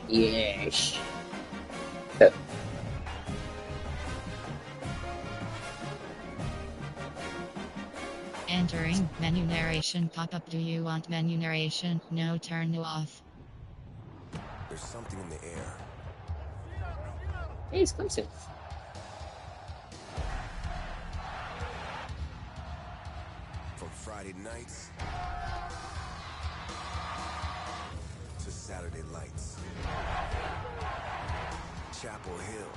Yes. Entering menu narration pop-up. Do you want menu narration? No, turn off. There's something in the air. Hey, it's Clemson. From Friday nights to Saturday lights. Chapel Hill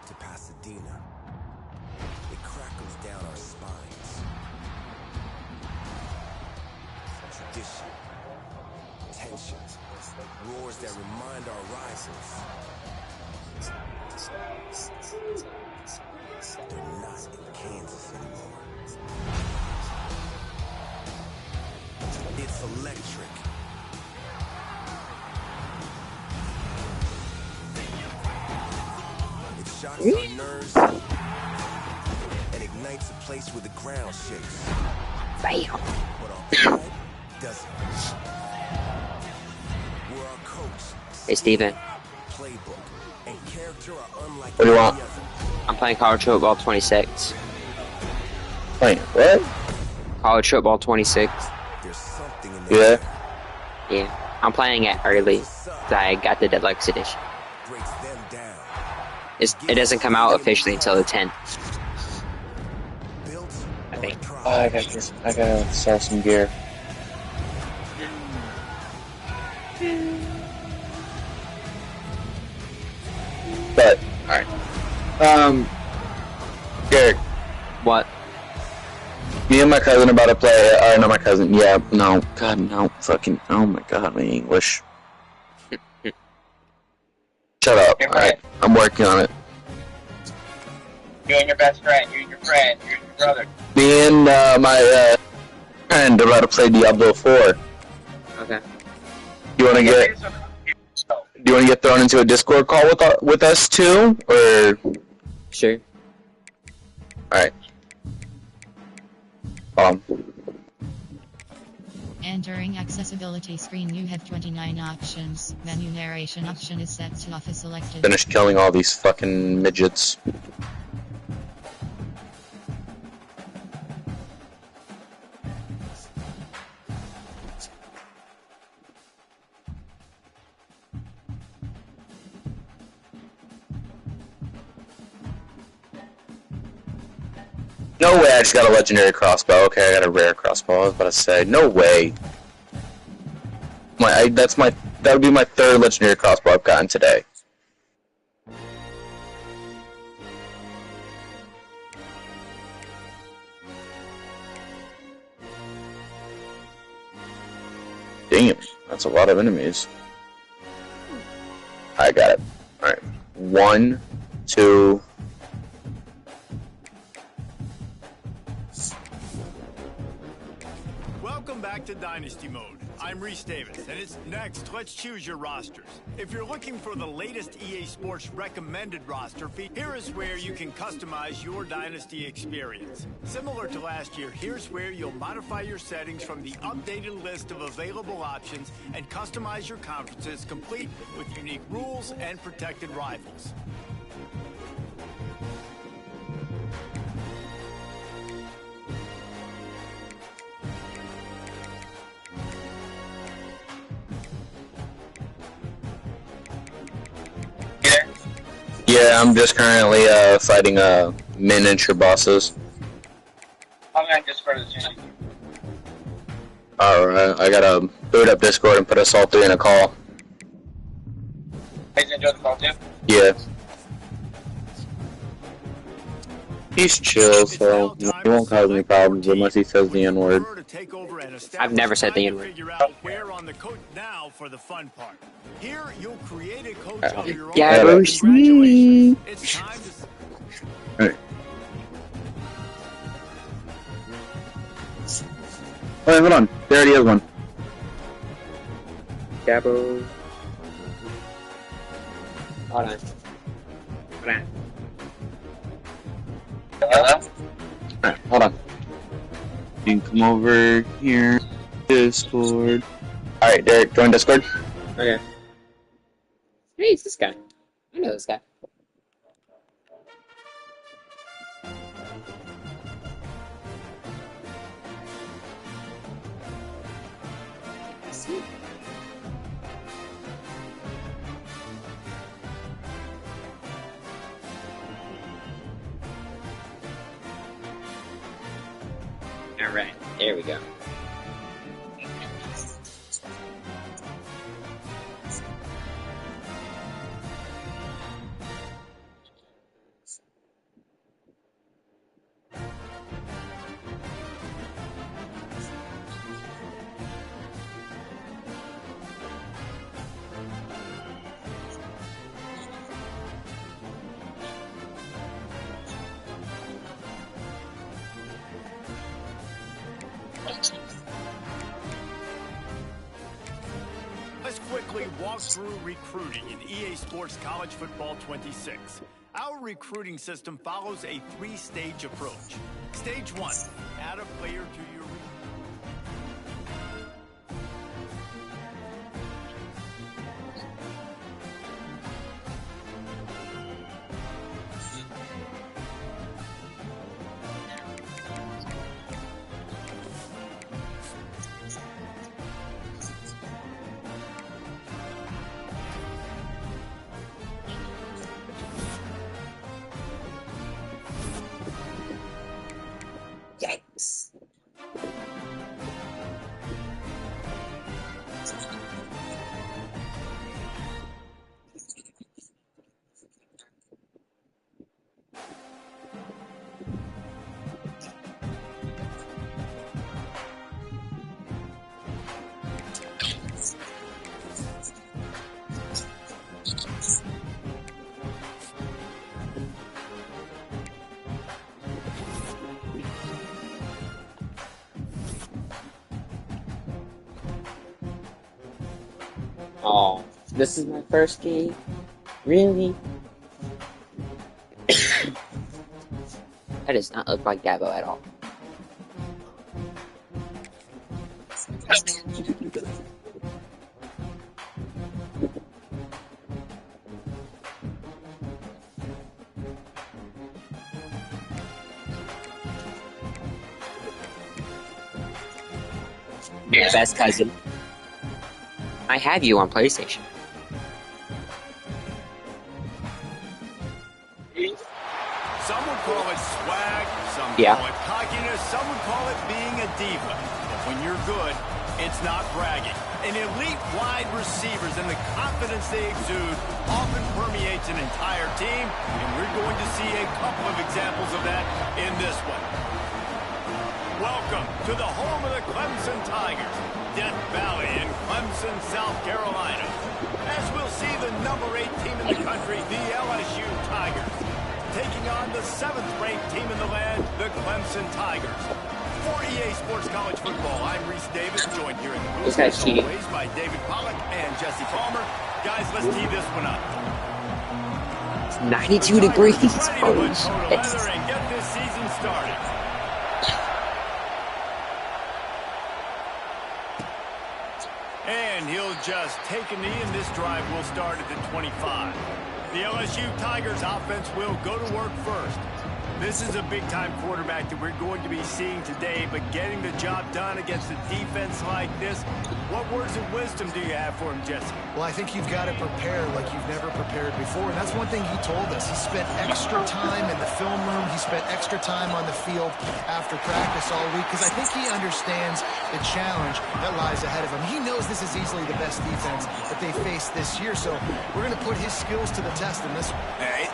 to Pasadena. It crackles down our spines. Tradition, tension, roars that remind our rivals. They're not in Kansas anymore. It's electric. It shocks our nerves and ignites a place where the ground shakes. Bam. But our pride doesn't. Where our coach, Hey, Steven. playbook, and character are unlike What do you want? any other. I'm playing College Football 26. Wait, what? College Football 26. There's something in the Yeah. air. Yeah. I'm playing it early. I got the Deluxe Edition. Breaks them down. It doesn't come out officially until the 10th. Built I think. on pride. I gotta sell some gear. But, alright. Derek, What? me and my cousin about to play, not my cousin, yeah, no, God, no, fucking, oh my God, my English. Shut up, alright, I'm working on it. You and your best friend, you and your friend, you and your brother. Me and, my, friend are about to play Diablo 4. Okay. You wanna get, do you wanna get thrown into a Discord call with us too, or? Sure. Alright. Entering accessibility screen. You have 29 options. Menu narration option is set to off is selected. Finish killing all these fucking midgets. No way, I just got a legendary crossbow. Okay, I got a rare crossbow. I was about to say, no way. That would be my third legendary crossbow I've gotten today. Damn, that's a lot of enemies. I got it. Alright. 1, 2... Welcome back to Dynasty Mode. I'm Reese Davis, and it's next. Let's choose your rosters. If you're looking for the latest EA Sports recommended roster feed, here is where you can customize your Dynasty experience. Similar to last year, here's where you'll modify your settings from the updated list of available options and customize your conferences complete with unique rules and protected rivals. Yeah, I'm just currently fighting miniature bosses. I'm gonna Discord the channel. Alright, I gotta boot up Discord and put us all three in a call. Guys enjoy the call too? Yeah. He's chill, so he won't cause any problems unless he says the N-word. I've never said the N-word. Where on the coach now for the fun part. Here you'll create a coach of your own. Yeah, Congratulations. It's time to... Alright. wait, hold on. There already has one. Gabo. Hold on. Hold on. Hello? Alright, hold on. You can come over here. Discord. Alright, Derek, join Discord. Okay. Hey, it's this guy. I know this guy. I see. Alright, there we go. Let's quickly walk through recruiting in EA Sports College Football 26. Our recruiting system follows a three-stage approach. Stage 1, add a player to your Yikes. Oh, this is my first game? Really? That does not look like Gabo at all. Your best cousin. I have you on PlayStation. Some would call it swag, some Yeah. call it cockiness, some would call it being a diva. But when you're good, it's not bragging. An elite wide receivers and the confidence they exude often permeates an entire team, and we're going to see a couple of examples of that in this one. Welcome to the home of the Clemson Tigers, Death Valley in Clemson, South Carolina. As we'll see the number 8 team in the country, the LSU Tigers, taking on the 7th-ranked team in the land, the Clemson Tigers. For EA Sports College Football, I'm Reese Davis, joined here in the booth This guy's as cheating. always by David Pollack and Jesse Palmer. Guys, let's tee this one up. It's 92 degrees. Ready to Holy put total shit. weather and get this season started. And he'll just take a knee, and this drive will start at the 25. The LSU Tigers offense will go to work first. This is a big-time quarterback that we're going to be seeing today, but getting the job done against a defense like this, what words of wisdom do you have for him, Jesse? Well, I think you've got to prepare like you've never prepared before, and that's one thing he told us. He spent extra time in the film room. He spent extra time on the field after practice all week, because I think he understands the challenge that lies ahead of him. He knows this is easily the best defense that they faced this year, so we're going to put his skills to the test in this one.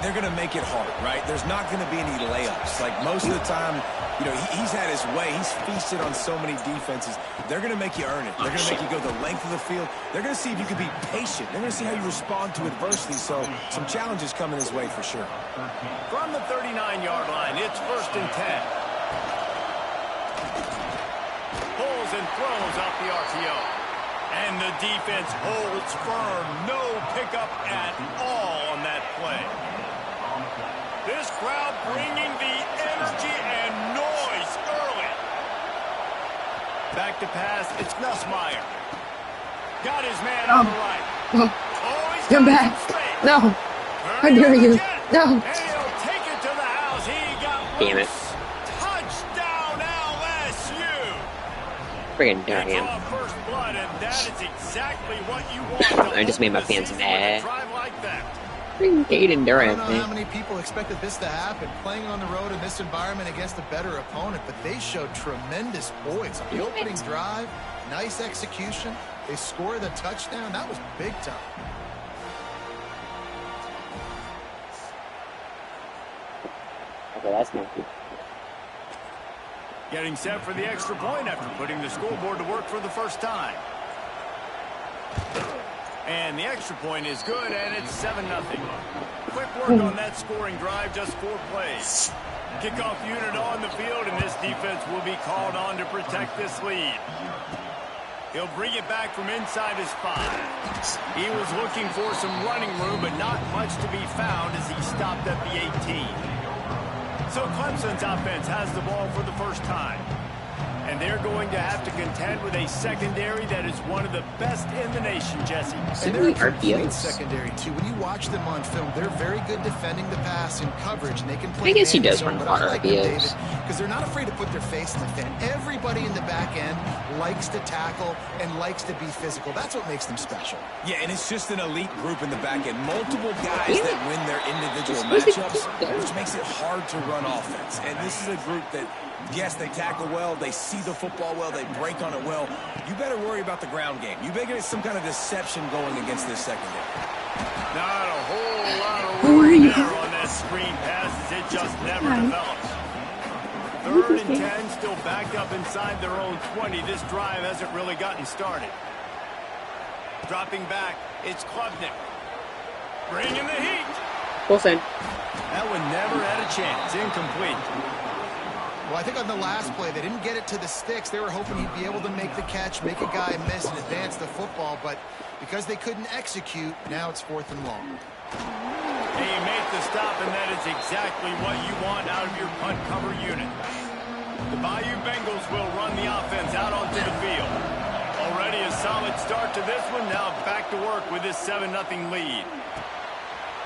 They're going to make it hard, right? There's not going to be any layups. Like most of the time, you know, he's had his way. He's feasted on so many defenses. They're going to make you earn it. They're going to make you go the length of the field. They're going to see if you can be patient. They're going to see how you respond to adversity. So some challenges coming his way for sure. From the 39-yard line, it's 1st and 10. Pulls and throws off the RPO. And the defense holds firm. No pickup at all on that play. This crowd bringing the energy and noise early. Back to pass. It's Nussmeier. Got his man on the right. Oh, he's Come back. No. How dare you? No. And he'll take it to the house. He got Damn it. Touchdown LSU. Friggin' Durham. Draw first blood, and that is exactly what you want. I just made my fans With a mad. drive like that. Friggin' Caden I Durham, don't know how man. many people expected this to happen, playing on the road in this environment against a better opponent, but they showed tremendous poise on the opening drive. Nice execution. They scored the touchdown. That was big time. Okay, that's not good. Getting set for the extra point after putting the scoreboard to work for the first time. And the extra point is good, and it's 7-0. Quick work on that scoring drive, just 4 plays. Kickoff unit on the field, and this defense will be called on to protect this lead. He'll bring it back from inside his 5. He was looking for some running room, but not much to be found as he stopped at the 18. So Clemson's offense has the ball for the first time. And they're going to have to contend with a secondary that is one of the best in the nation, Jesse. And they're a Sydney complete RPOs. secondary, too. When you watch them on film, they're very good defending the pass and coverage, and they can play I guess he man does zone, run but a lot I of like them, RPOs. David, because they're not afraid to put their face in the fan. Everybody in the back end likes to tackle and likes to be physical. That's what makes them special. Yeah, and it's just an elite group in the back end. Multiple guys that win their individual matchups, which makes it hard to run offense. And this is a group that, yes, they tackle well, they see the football well, they break on it well. You better worry about the ground game. You better get some kind of deception going against this secondary. Not a whole lot of room there on that screen pass as it just never develops. 3rd and 10, still backed up inside their own 20. This drive hasn't really gotten started. Dropping back, it's Klubnik. Bringing the heat. Full send. That one never had a chance. Incomplete. Well, I think on the last play, they didn't get it to the sticks. They were hoping he'd be able to make the catch, make a guy miss, and advance the football. But because they couldn't execute, now it's 4th and long. He made the stop, and that is exactly what you want out of your punt cover unit. The Bayou Bengals will run the offense out onto the field. Already a solid start to this one. Now back to work with this 7-0 lead.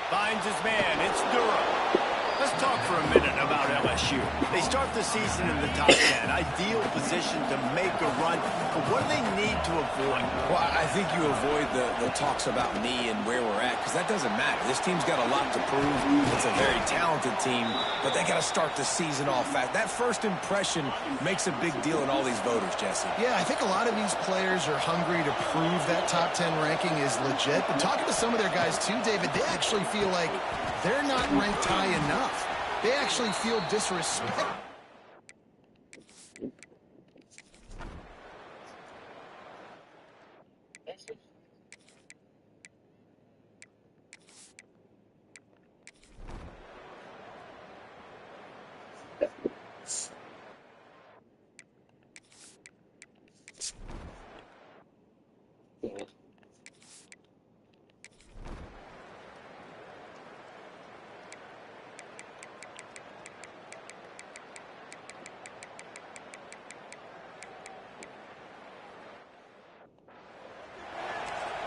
Finds his man. It's Durham. Let's talk for a minute about LSU. They start the season in the top 10. Ideal position to make a run. But what do they need to avoid? Well, I think you avoid the talks about me and where we're at, because that doesn't matter. This team's got a lot to prove. It's a very talented team, but they got to start the season off fast. That first impression makes a big deal in all these voters, Jesse. Yeah, I think a lot of these players are hungry to prove that top 10 ranking is legit. But talking to some of their guys too, David, they actually feel like they're not ranked high enough. They actually feel disrespect. Damn it.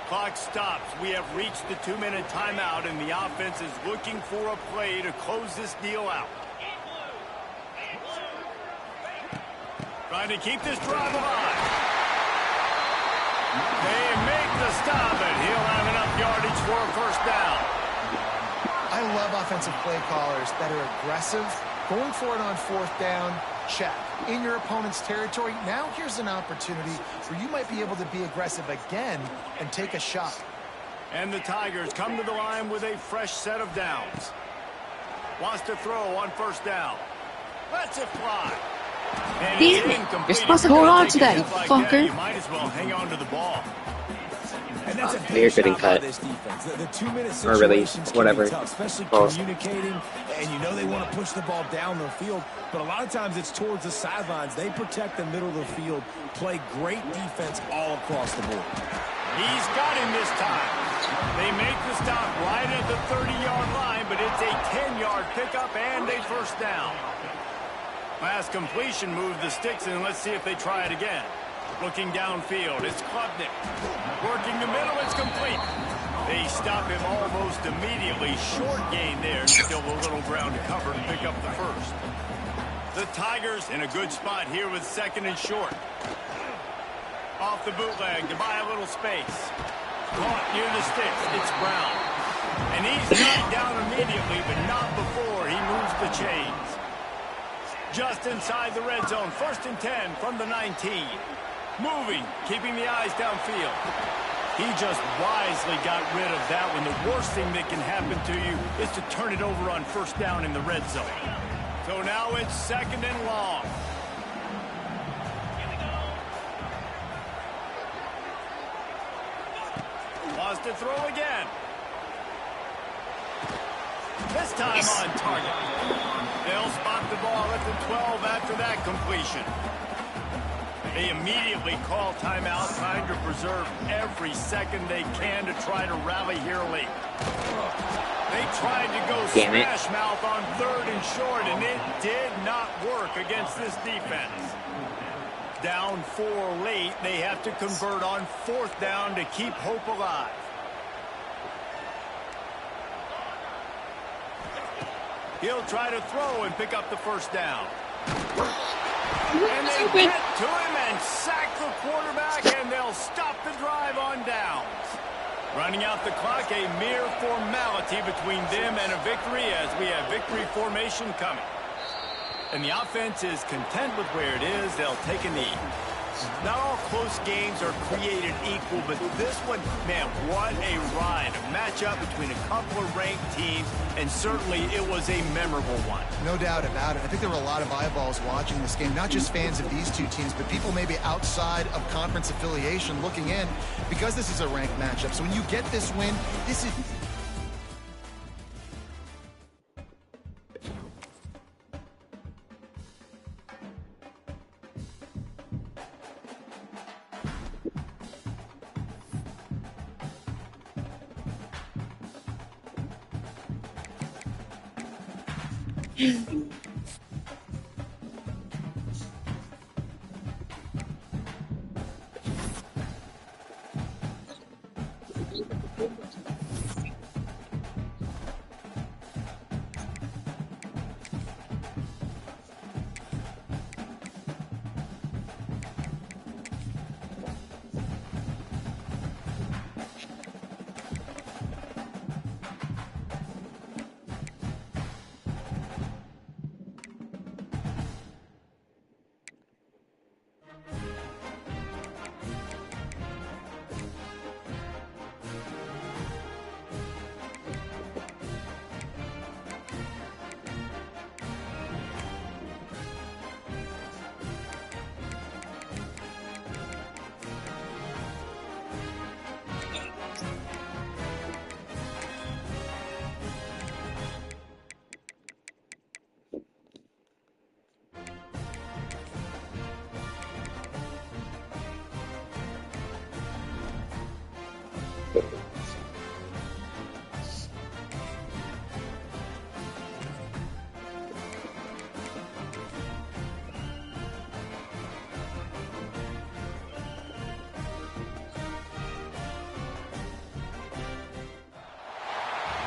Clock stops. We have reached the 2-minute timeout, and the offense is looking for a play to close this deal out. Trying to keep this drive alive. They make the stop, and he'll have enough yardage for a first down. I love offensive play callers that are aggressive. Going for it on 4th down, check. In your opponent's territory, now here's an opportunity where you might be able to be aggressive again and take a shot. And the Tigers come to the line with a fresh set of downs. Wants to throw on 1st down. Lets it fly. And Damn it's it. incomplete. You're supposed to hold on to Take a that, hit you like fucker. You might as well hang on to the ball. And that's a Weird big getting shot by cut. this defense. The 2-minute Or release, situations can whatever. be tough, especially Both. communicating, and you know they want to push the ball down the field, but a lot of times it's towards the sidelines. They protect the middle of the field, play great defense all across the board. He's got him this time. They make the stop right at the 30-yard line, but it's a 10-yard pickup and a first down. Last completion moved the sticks, and let's see if they try it again. Looking downfield, it's Klubnik. Working the middle, it's complete. They stop him almost immediately. Short gain there, still a little ground to cover and pick up the first. The Tigers in a good spot here with second and short. Off the bootleg to buy a little space. Caught near the sticks, it's Brown. And he's knocked down immediately, but not before he moves the chains. Just inside the red zone, 1st and 10 from the 19. Moving, keeping the eyes downfield. He just wisely got rid of that when the worst thing that can happen to you is to turn it over on 1st down in the red zone. So now it's 2nd and long. Wants to throw again. This time on target. They'll spot the ball at the 12 after that completion. They immediately call timeout, trying to preserve every second they can to try to rally here late. They tried to go smash mouth on 3rd and short, and it did not work against this defense. Down 4 late, they have to convert on 4th down to keep hope alive. He'll try to throw and pick up the first down. And they get to him and sack the quarterback, and they'll stop the drive on downs. Running out the clock, a mere formality between them and a victory as we have victory formation coming. And the offense is content with where it is. They'll take a knee. Not all close games are created equal, but this one, man, what a ride. A matchup between a couple of ranked teams, and certainly it was a memorable one. No doubt about it. I think there were a lot of eyeballs watching this game, not just fans of these two teams, but people maybe outside of conference affiliation looking in, because this is a ranked matchup. So when you get this win, this is...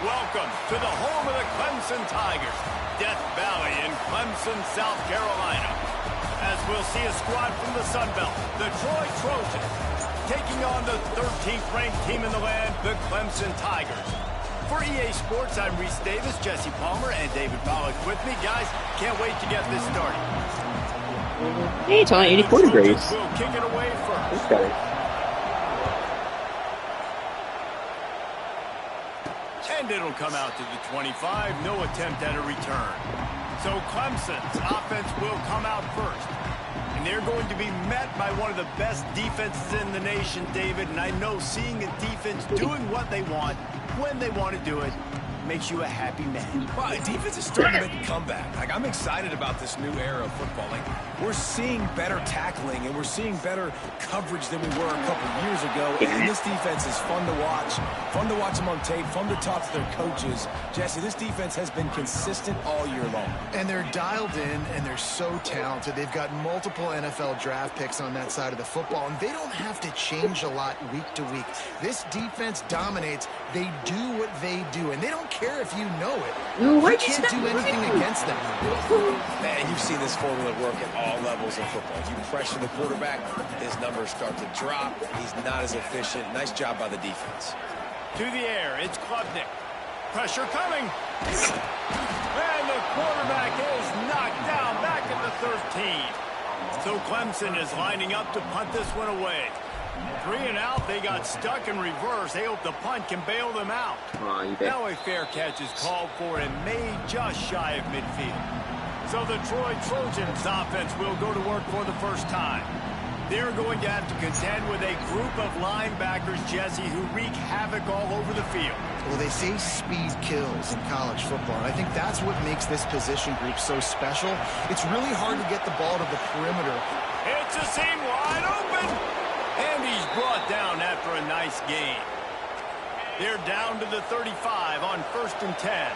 Welcome to the home of the Clemson Tigers, Death Valley in Clemson, South Carolina. As we'll see a squad from the Sun Belt, the Troy Trojans, taking on the 13th ranked team in the land, the Clemson Tigers. For EA Sports, I'm Reese Davis, Jesse Palmer, and David Pollack with me. Guys, can't wait to get this started. Hey, it's only 84 degrees. We'll kick it away first. That's better. And it'll come out to the 25. No attempt at a return. So Clemson's offense will come out first. And And they're going to be met by one of the best defenses in the nation, David. And I know seeing a defense doing what they want, when they want to do it, makes you a happy man. Well, defense is starting to make a comeback. Like, I'm excited about this new era of football. Like, we're seeing better tackling and we're seeing better coverage than we were a couple years ago. And this defense is fun to watch them on tape, fun to talk to their coaches. Jesse, this defense has been consistent all year long. And they're dialed in, and they're so talented. They've got multiple NFL draft picks on that side of the football, and they don't have to change a lot week to week. This defense dominates. They do what they do, and they don't care if you know it. No, you can't do anything against them. Man, you've seen this formula work at all levels of football. You pressure the quarterback, his numbers start to drop. He's not as efficient. Nice job by the defense. To the air, it's Klubnik. Pressure coming. And the quarterback is knocked down back at the 13. So Clemson is lining up to punt this one away. 3 and out, they got stuck in reverse. They hope the punt can bail them out. Now a fair catch is called for and made just shy of midfield. So the Troy Trojans offense will go to work for the first time. They're going to have to contend with a group of linebackers, Jesse, who wreak havoc all over the field. Well, they say speed kills in college football, and I think that's what makes this position group so special. It's really hard to get the ball to the perimeter. It's a seam wide open, and he's brought down after a nice gain. They're down to the 35 on 1st and 10.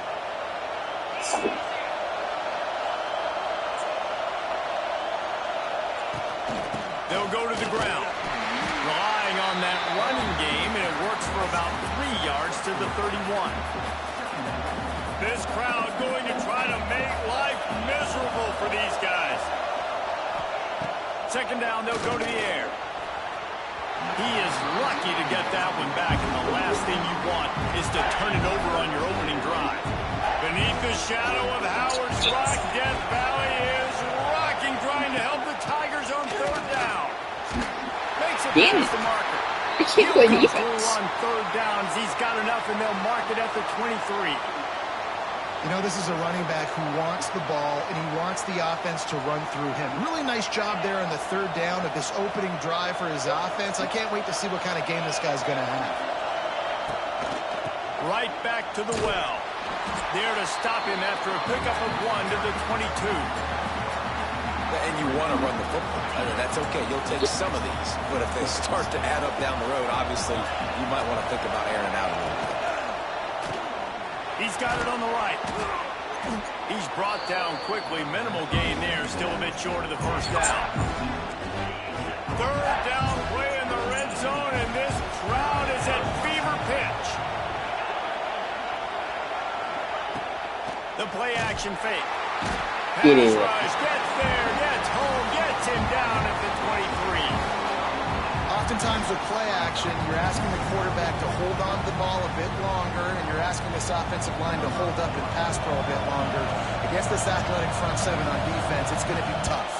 They'll go to the ground, relying on that running game, and it works for about 3 yards to the 31. This crowd going to try to make life miserable for these guys. 2nd down, they'll go to the air. He is lucky to get that one back, and the last thing you want is to turn it over on your opening drive. Beneath the shadow of Howard's Rock, Death Valley is rocking, trying to help the Tigers on 3rd down. Makes it past the marker. I can't believe it. On 3rd down, he's got enough, and they'll mark it at the 23. You know, this is a running back who wants the ball, and he wants the offense to run through him. Really nice job there on the 3rd down of this opening drive for his offense. I can't wait to see what kind of game this guy's going to have. Right back to the well. There to stop him after a pickup of 1 to the 22. And you want to run the football. I mean, that's okay. You'll take some of these. But if they start to add up down the road, obviously, you might want to think about airing out a little bit. He's got it on the right. He's brought down quickly. Minimal gain there. Still a bit short of the 1st down. 3rd down play in the red zone, and this crowd is at fever pitch. The play action fake. Get in. Gets there, gets home, gets him down at the 23. Oftentimes with play action, you're asking the quarterback to hold on to the ball a bit longer, and you're asking this offensive line to hold up and pass pro a bit longer. Against this athletic front 7 on defense, it's going to be tough.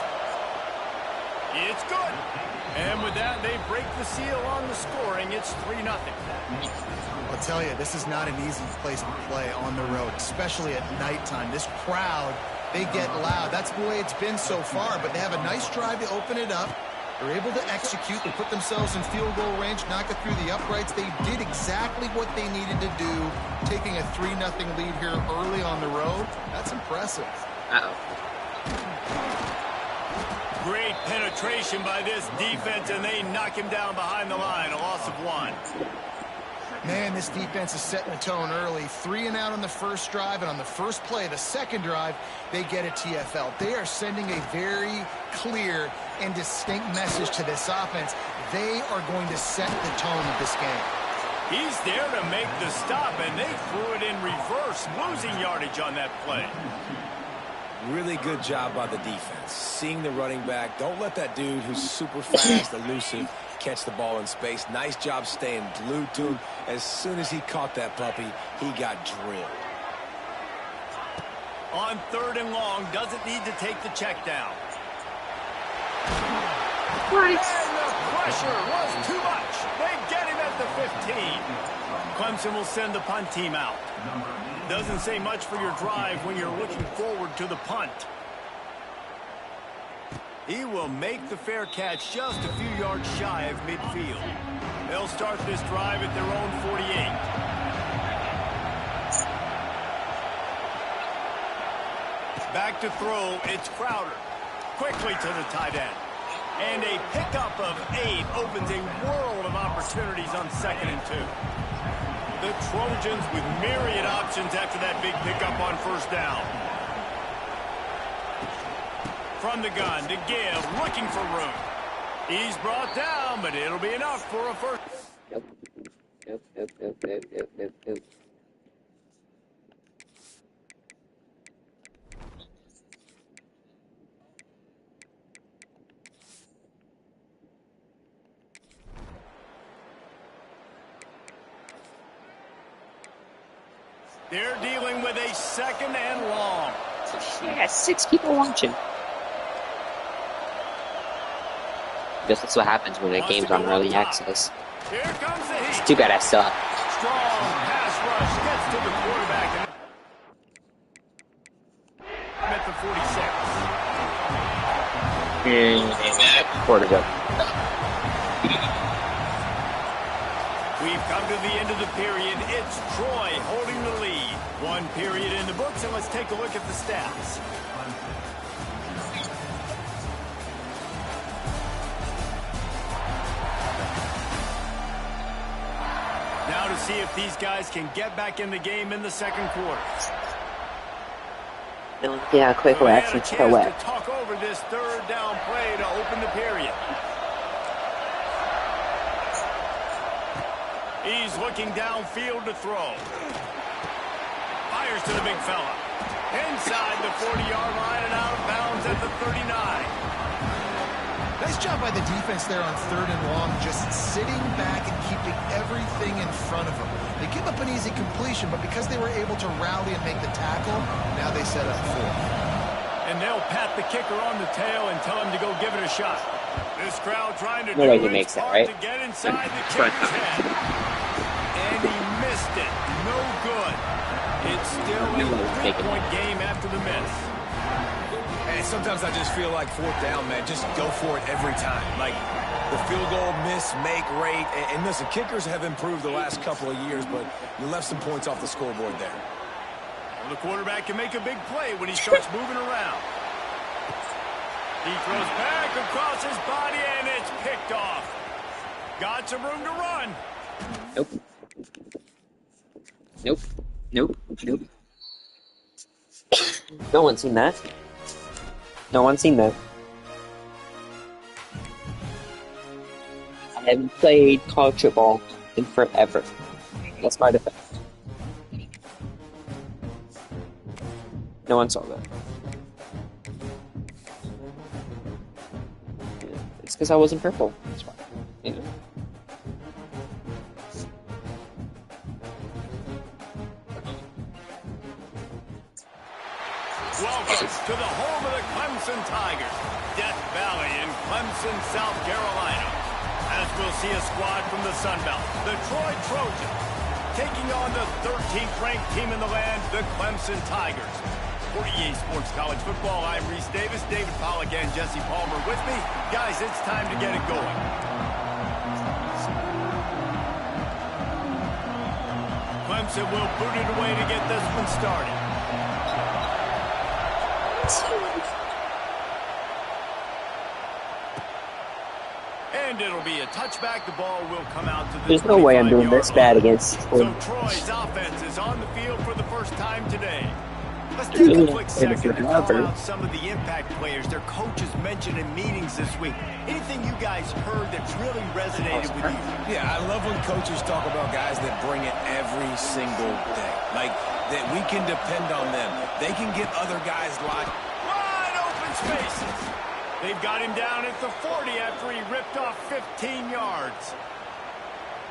It's good. And with that, they break the seal on the scoring. It's 3-0. I'll tell you, this is not an easy place to play on the road, especially at nighttime. This crowd, they get loud. That's the way it's been so far, but they have a nice drive to open it up. They're able to execute. They put themselves in field goal range, knock it through the uprights. They did exactly what they needed to do, taking a 3-0 lead here early on the road. That's impressive. Uh-oh. Great penetration by this defense, and they knock him down behind the line. A loss of 1. Man, this defense is setting the tone early. 3 and out on the first drive, and on the first play, the second drive, they get a TFL. They are sending a very clear and distinct message to this offense. They are going to set the tone of this game. He's there to make the stop, and they threw it in reverse, losing yardage on that play. Really good job by the defense. Seeing the running back. Don't let that dude who's super fast, elusive, catch the ball in space. Nice job staying glued to him. As soon as he caught that puppy, he got drilled. On 3rd and long, doesn't need to take the check down. What? And the pressure was too much. They get him at the 15. Clemson will send the punt team out. Doesn't say much for your drive when you're looking forward to the punt. He will make the fair catch just a few yards shy of midfield. They'll start this drive at their own 48. Back to throw, it's Crowder. Quickly to the tight end. And a pickup of 8 opens a world of opportunities on 2nd and 2. The Trojans with myriad options after that big pickup on 1st down. From the gun to give, looking for room. He's brought down, but it'll be enough for a first. Yep. They're dealing with a 2nd and long. Yeah, 6 people watching. Guess that's what happens when the game's on early access. Here comes the heat. It's too bad I suck. Strong pass rush gets to the quarterback. And at the 46. Quarterback. We've come to the end of the period. It's Troy holding the lead. 1 period in the books, and let's take a look at the stats. Now to see if these guys can get back in the game in the 2nd quarter. Yeah, quick reaction to to what? talk over this 3rd down play to open the period. He's looking downfield to throw. Fires to the big fella. Inside the 40-yard line and out of bounds at the 39. Nice job by the defense there on 3rd and long, just sitting back and keeping everything in front of them. They give up an easy completion, but because they were able to rally and make the tackle, now they set up 4th. And they'll pat the kicker on the tail and tell him to go give it a shot. This crowd trying to No way he makes that, right? to get inside the kicker's head. And he missed it. No good. It's still a 3-point game after the miss. And sometimes I just feel like 4th down, man. Just go for it every time. Like the field goal miss, make rate. And listen, kickers have improved the last couple of years, but you left some points off the scoreboard there. Well, the quarterback can make a big play when he starts moving around. He throws back across his body, and it's picked off. Got some room to run. Nope. No one's seen that. No one's seen that. I haven't played college football in forever. That's my defense. No one saw that. It's because I wasn't purple. That's why. You know? Welcome to the home of the Clemson Tigers, Death Valley in Clemson, South Carolina. As we'll see a squad from the Sun Belt, the Troy Trojans, taking on the 13th ranked team in the land, the Clemson Tigers. For EA Sports College Football, I'm Reese Davis, David Pollack, and Jesse Palmer with me. Guys, it's time to get it going. Clemson will boot it away to get this one started. And it'll be a touchback. The ball will come out to the There's no way I'm doing this bad against So Troy's offense is on the field for the first time today. Let's take a quick second to call out some of the impact players their coaches mentioned in meetings this week. Anything you guys heard that's really resonated with you? Yeah, I love when coaches talk about guys that bring it every single day. Like, that we can depend on them. They can get other guys wide open spaces. They've got him down at the 40 after he ripped off 15 yards.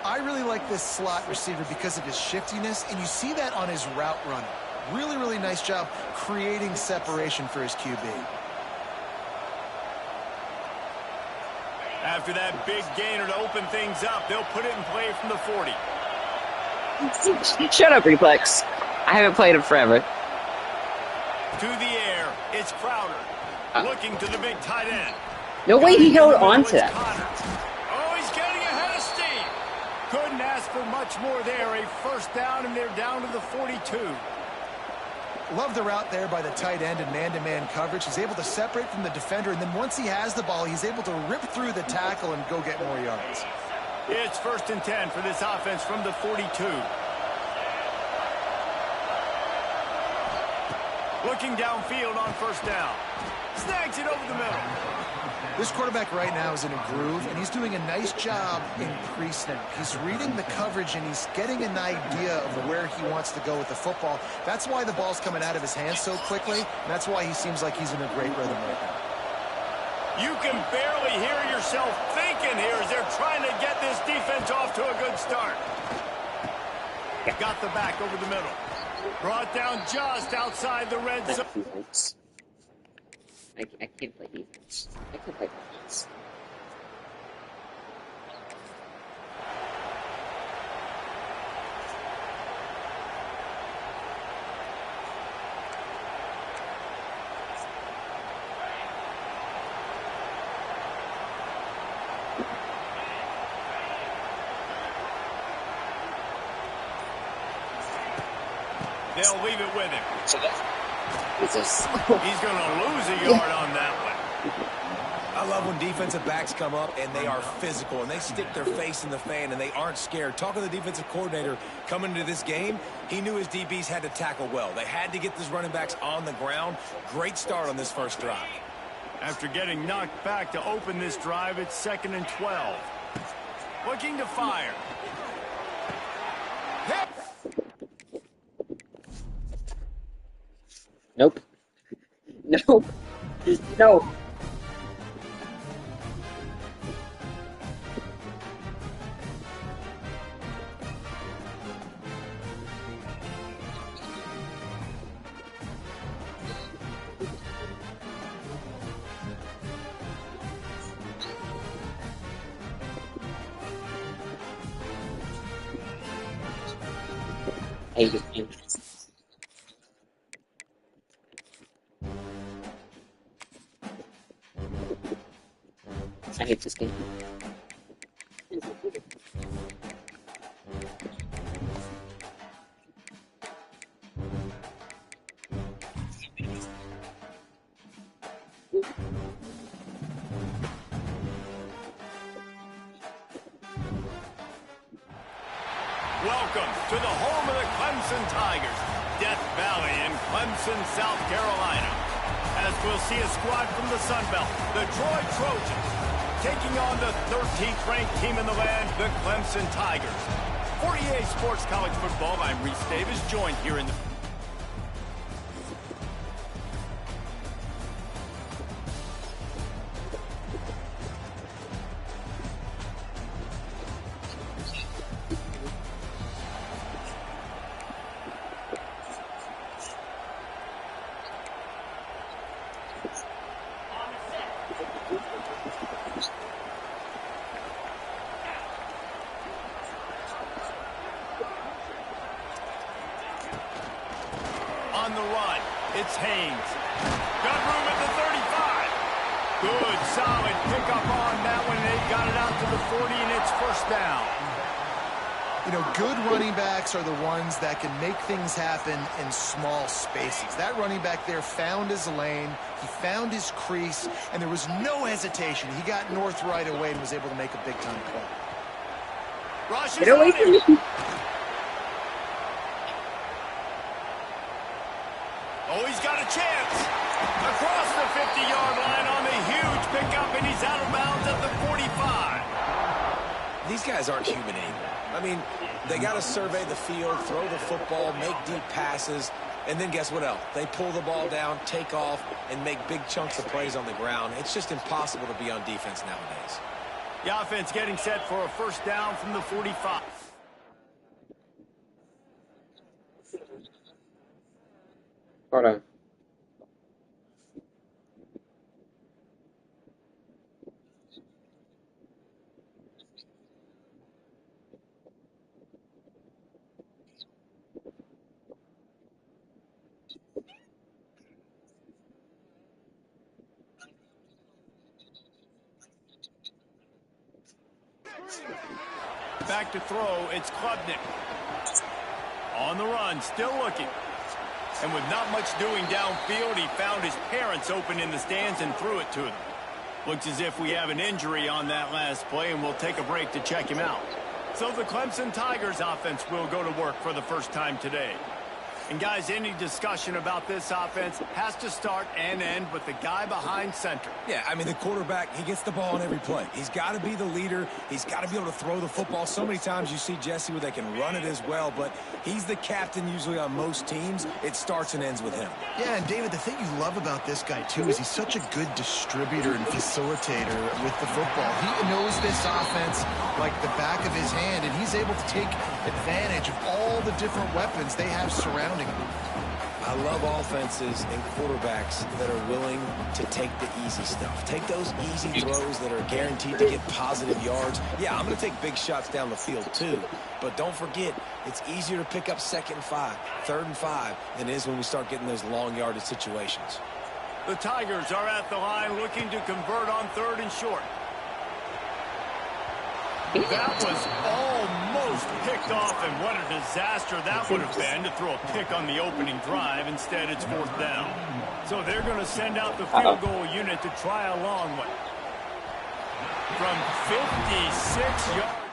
I really like this slot receiver because of his shiftiness, and you see that on his route running. Really, really nice job creating separation for his QB. After that big gainer to open things up, they'll put it in play from the 40. Shut up, Reflex. I haven't played him forever. To the air, it's Crowder. Looking to the big tight end. No way he held on to that. Oh, he's getting ahead of steam. Couldn't ask for much more there. A first down, and they're down to the 42. Love the route there by the tight end in man-to-man coverage. He's able to separate from the defender, and then once he has the ball, he's able to rip through the tackle and go get more yards. It's 1st and 10 for this offense from the 42. Looking downfield on first down. Snags it over the middle. This quarterback right now is in a groove, and he's doing a nice job in pre-snap. He's reading the coverage, and he's getting an idea of where he wants to go with the football. That's why the ball's coming out of his hands so quickly, and that's why he seems like he's in a great rhythm right now. You can barely hear yourself thinking here as they're trying to get this defense off to a good start. Got the back over the middle. Brought down just outside the red zone. Defense. I can't play defense. I can play defense. They'll leave it with him. Jesus. He's going to lose a yard on that one. I love when defensive backs come up and they are physical and they stick their face in the fan and they aren't scared. Talking to the defensive coordinator coming into this game, he knew his DBs had to tackle well. They had to get these running backs on the ground. Great start on this first drive. After getting knocked back to open this drive, it's 2nd and 12. Looking to fire. Nope. No. No. I hate this game. I hate this game. Welcome to the home of the Clemson Tigers, Death Valley in Clemson, South Carolina. As we'll see a squad from the Sun Belt, the Troy Trojans, taking on the 13th ranked team in the land, the Clemson Tigers. For EA Sports College Football, I'm Reese Davis, joined here in the... On the run, it's Haynes. Got room at the 35. Good, solid pickup on that one. They got it out to the 40, and it's first down. You know, good running backs are the ones that can make things happen in small spaces. That running back there found his lane, he found his crease, and there was no hesitation. He got north right away and was able to make a big-time play. Rush is Get away on from him. me! Oh, he's got a chance. Across the 50-yard line on the huge pickup, and he's out of bounds at the 45. These guys aren't human anymore. I mean, they got to survey the field, throw the football, make deep passes, and then guess what else? They pull the ball down, take off, and make big chunks of plays on the ground. It's just impossible to be on defense nowadays. The offense getting set for a first down from the 45. Hold on. back to throw, it's Klubnik. On the run, still looking. And with not much doing downfield, he found his parents open in the stands and threw it to them. Looks as if we have an injury on that last play, and we'll take a break to check him out. So the Clemson Tigers offense will go to work for the first time today. And guys, any discussion about this offense has to start and end with the guy behind center. Yeah, I mean, the quarterback, he gets the ball on every play. He's got to be the leader. He's got to be able to throw the football. So many times you see Jesse where they can run it as well, but he's the captain usually on most teams. It starts and ends with him. Yeah, and David, the thing you love about this guy, too, is he's such a good distributor and facilitator with the football. He knows this offense like the back of his hand, and he's able to take advantage of all the different weapons they have surrounding him. I love offenses and quarterbacks that are willing to take the easy stuff. Take those easy throws that are guaranteed to get positive yards. Yeah, I'm going to take big shots down the field too, but don't forget, it's easier to pick up 2nd and 5, 3rd and 5 than it is when we start getting those long yardage situations. The Tigers are at the line looking to convert on 3rd and short. That was almost picked off, and what a disaster that would have been to throw a pick on the opening drive. Instead, it's 4th down. So they're going to send out the field goal unit to try a long one. From 56 yards.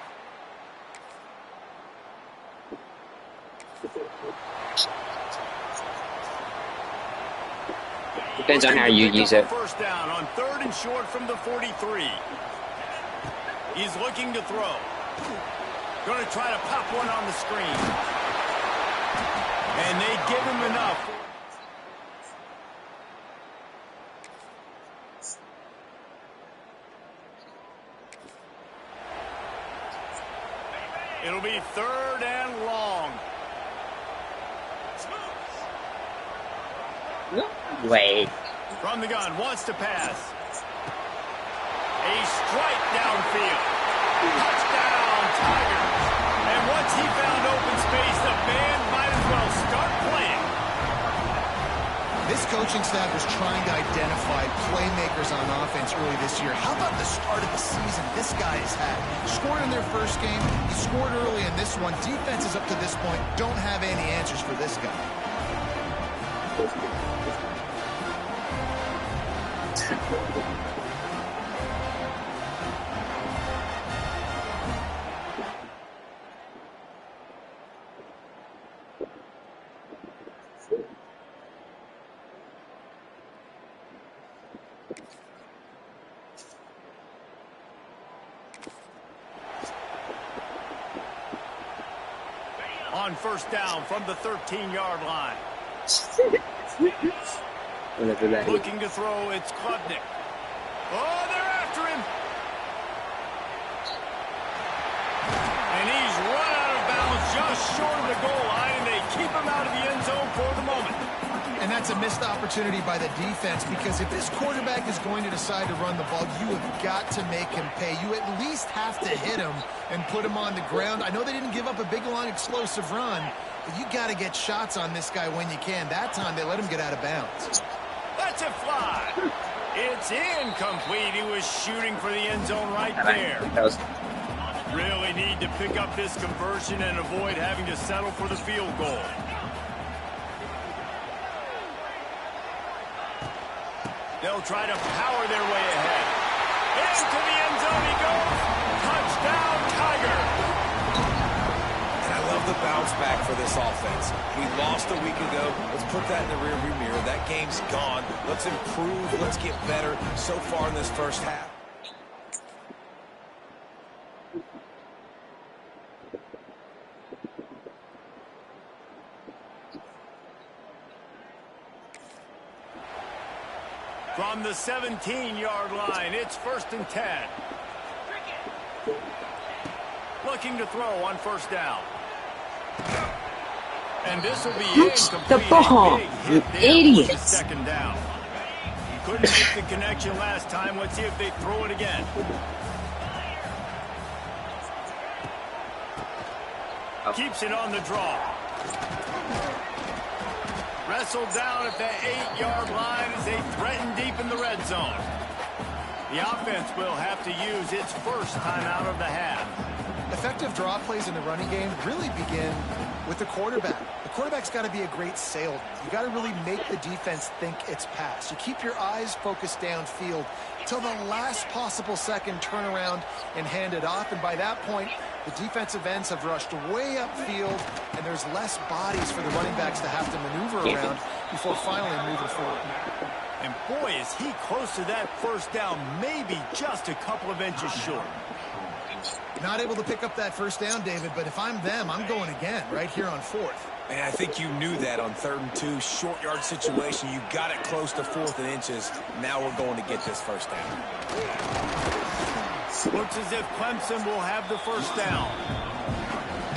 Depends on how you use it. First down on 3rd and short from the 43. He's looking to throw. Going to try to pop one on the screen. And they give him enough. It'll be 3rd and long. Wait. From the gun, wants to pass. A strike downfield. Touchdown, Tigers. And once he found open space, the band might as well start playing. This coaching staff was trying to identify playmakers on offense early this year. How about the start of the season this guy has had? Scored in their first game. He scored early in this one. Defenses up to this point don't have any answers for this guy. On 1st down from the 13-yard line. Looking to throw, it's Klubnik. Oh, they're after him. And he's run out of bounds just short of the goal line, and they keep him out of the end zone for the moment. And that's a missed opportunity by the defense, because if this quarterback is going to decide to run the ball, you have got to make him pay. You at least have to hit him and put him on the ground. I know they didn't give up a big, long, explosive run, but you got to get shots on this guy when you can. That time, they let him get out of bounds. Let's it fly. It's incomplete. He was shooting for the end zone right there. Really need to pick up this conversion and avoid having to settle for the field goal. They'll try to power their way ahead. Into the end zone he goes. Touchdown, Tiger. And I love the bounce back for this offense. We lost a week ago. Let's put that in the rearview mirror. That game's gone. Let's improve. Let's get better so far in this first half. From the 17-yard line, it's 1st and 10. Looking to throw on 1st down. And this will be incomplete. The ball, you idiots. 2nd down. Couldn't make the connection last time. Let's see if they throw it again. Keeps it on the draw. Wrestled down at the 8-yard line as they threaten deep in the red zone. The offense will have to use its first timeout of the half. The effective draw plays in the running game really begin with the quarterback. The quarterback's got to be a great salesman. You got to really make the defense think it's pass. You keep your eyes focused downfield till the last possible second, turn around and hand it off. And by that point, the defensive ends have rushed way upfield, and there's less bodies for the running backs to have to maneuver around before finally moving forward. And boy, is he close to that first down, maybe just a couple of inches short. Not able to pick up that first down, David, but if I'm them, I'm going again right here on 4th. And I think you knew that on 3rd and 2, short yard situation. You got it close to 4th and inches. Now we're going to get this first down. Looks as if Clemson will have the first down.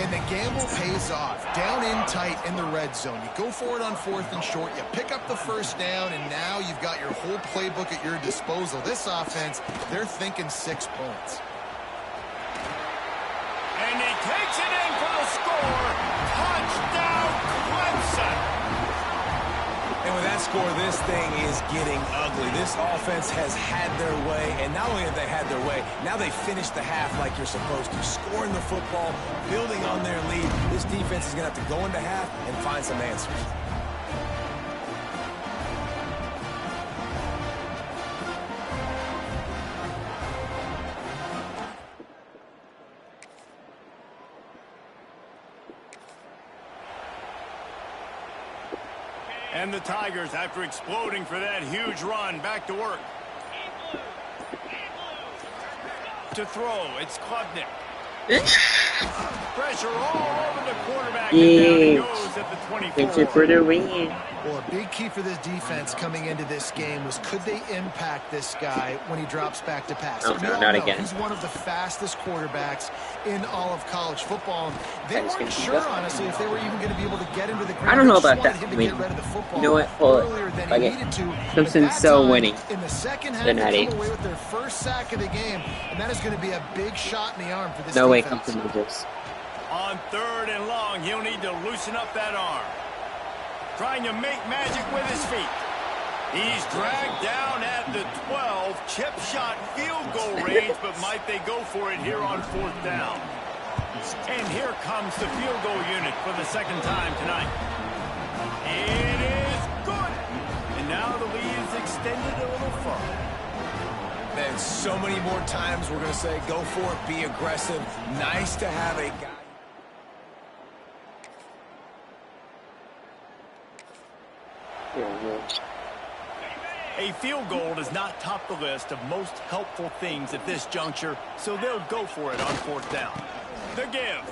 And the gamble pays off. Down in tight in the red zone. You go for it on 4th and short. You pick up the first down, and now you've got your whole playbook at your disposal. This offense, they're thinking 6 points. And he takes it in for the score. Touchdown, Clemson. And with that score, this thing is getting ugly. This offense has had their way, and not only have they had their way, now they finished the half like you're supposed to, scoring the football, building on their lead. This defense is going to have to go into half and find some answers. And the Tigers, after exploding for that huge run, back to work. To throw, it's Klubnik. Pressure all over the quarterback, and down he goes at the 24. For the win. Well, a big key for this defense coming into this game was, could they impact this guy when he drops back to pass? Oh, no, not again. He's one of the fastest quarterbacks in all of college football. They weren't sure, honestly, if they were even going to be able to get him to the ground. I don't know about that. I mean, you know what? Hold it. Okay. Clemson's so winning. In the second half, they come away with their first sack of the game, and that is going to be a big shot in the arm for this No way defense. Clemson loses. On 3rd and long, he'll need to loosen up that arm. Trying to make magic with his feet. He's dragged down at the 12. Chip shot field goal range, but might they go for it here on 4th down? And here comes the field goal unit for the second time tonight. It is good. And now the lead is extended a little further. And so many more times we're going to say, go for it, be aggressive. Nice to have a guy. A field goal does not top the list of most helpful things at this juncture, so they'll go for it on 4th down. The give.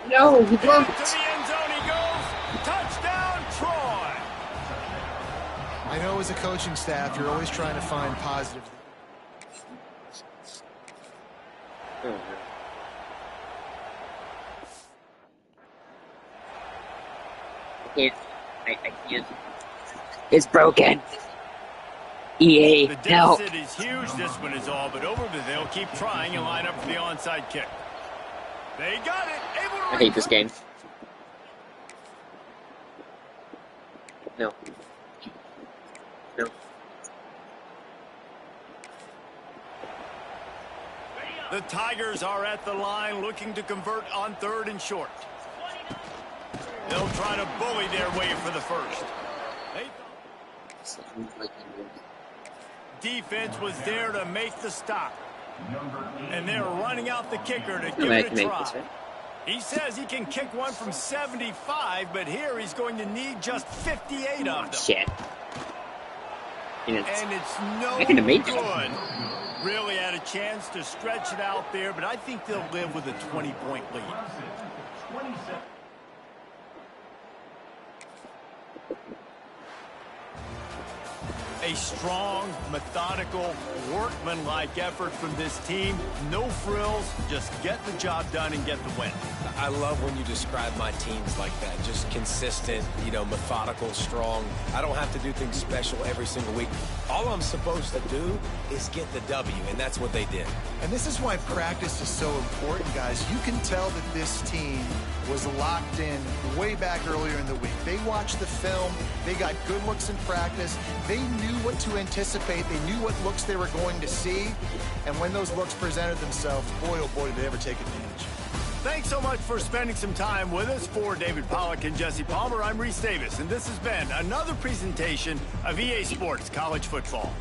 No, he blocked. To the end zone he goes. Touchdown, Troy. I know as a coaching staff, you're always trying to find positive. I can't. It's broken. EA, The help. deficit is huge. This one is all but over, but they'll keep trying and line up for the onside kick. They got it. Able to I hate this game. No. No. The Tigers are at the line looking to convert on 3rd and short. They'll try to bully their way for the first. Defense was there to make the stop. And they're running out the kicker to give it a try. He says he can kick one from 75, but here he's going to need just 58 of them. Shit. And it's no good. Really had a chance to stretch it out there, but I think they'll live with a 20-point lead. A strong, methodical, workman-like effort from this team. No frills, just get the job done and get the win. I love when you describe my teams like that. Just consistent, methodical, strong. I don't have to do things special every single week. All I'm supposed to do is get the W, and that's what they did. And this is why practice is so important, guys. You can tell that this team was locked in way back earlier in the week. They watched the film. They got good looks in practice. They knew what to anticipate. They knew what looks they were going to see. And when those looks presented themselves, boy, oh boy, did they ever take advantage. Thanks so much for spending some time with us. For David Pollack and Jesse Palmer, I'm Reese Davis, and this has been another presentation of EA Sports College Football.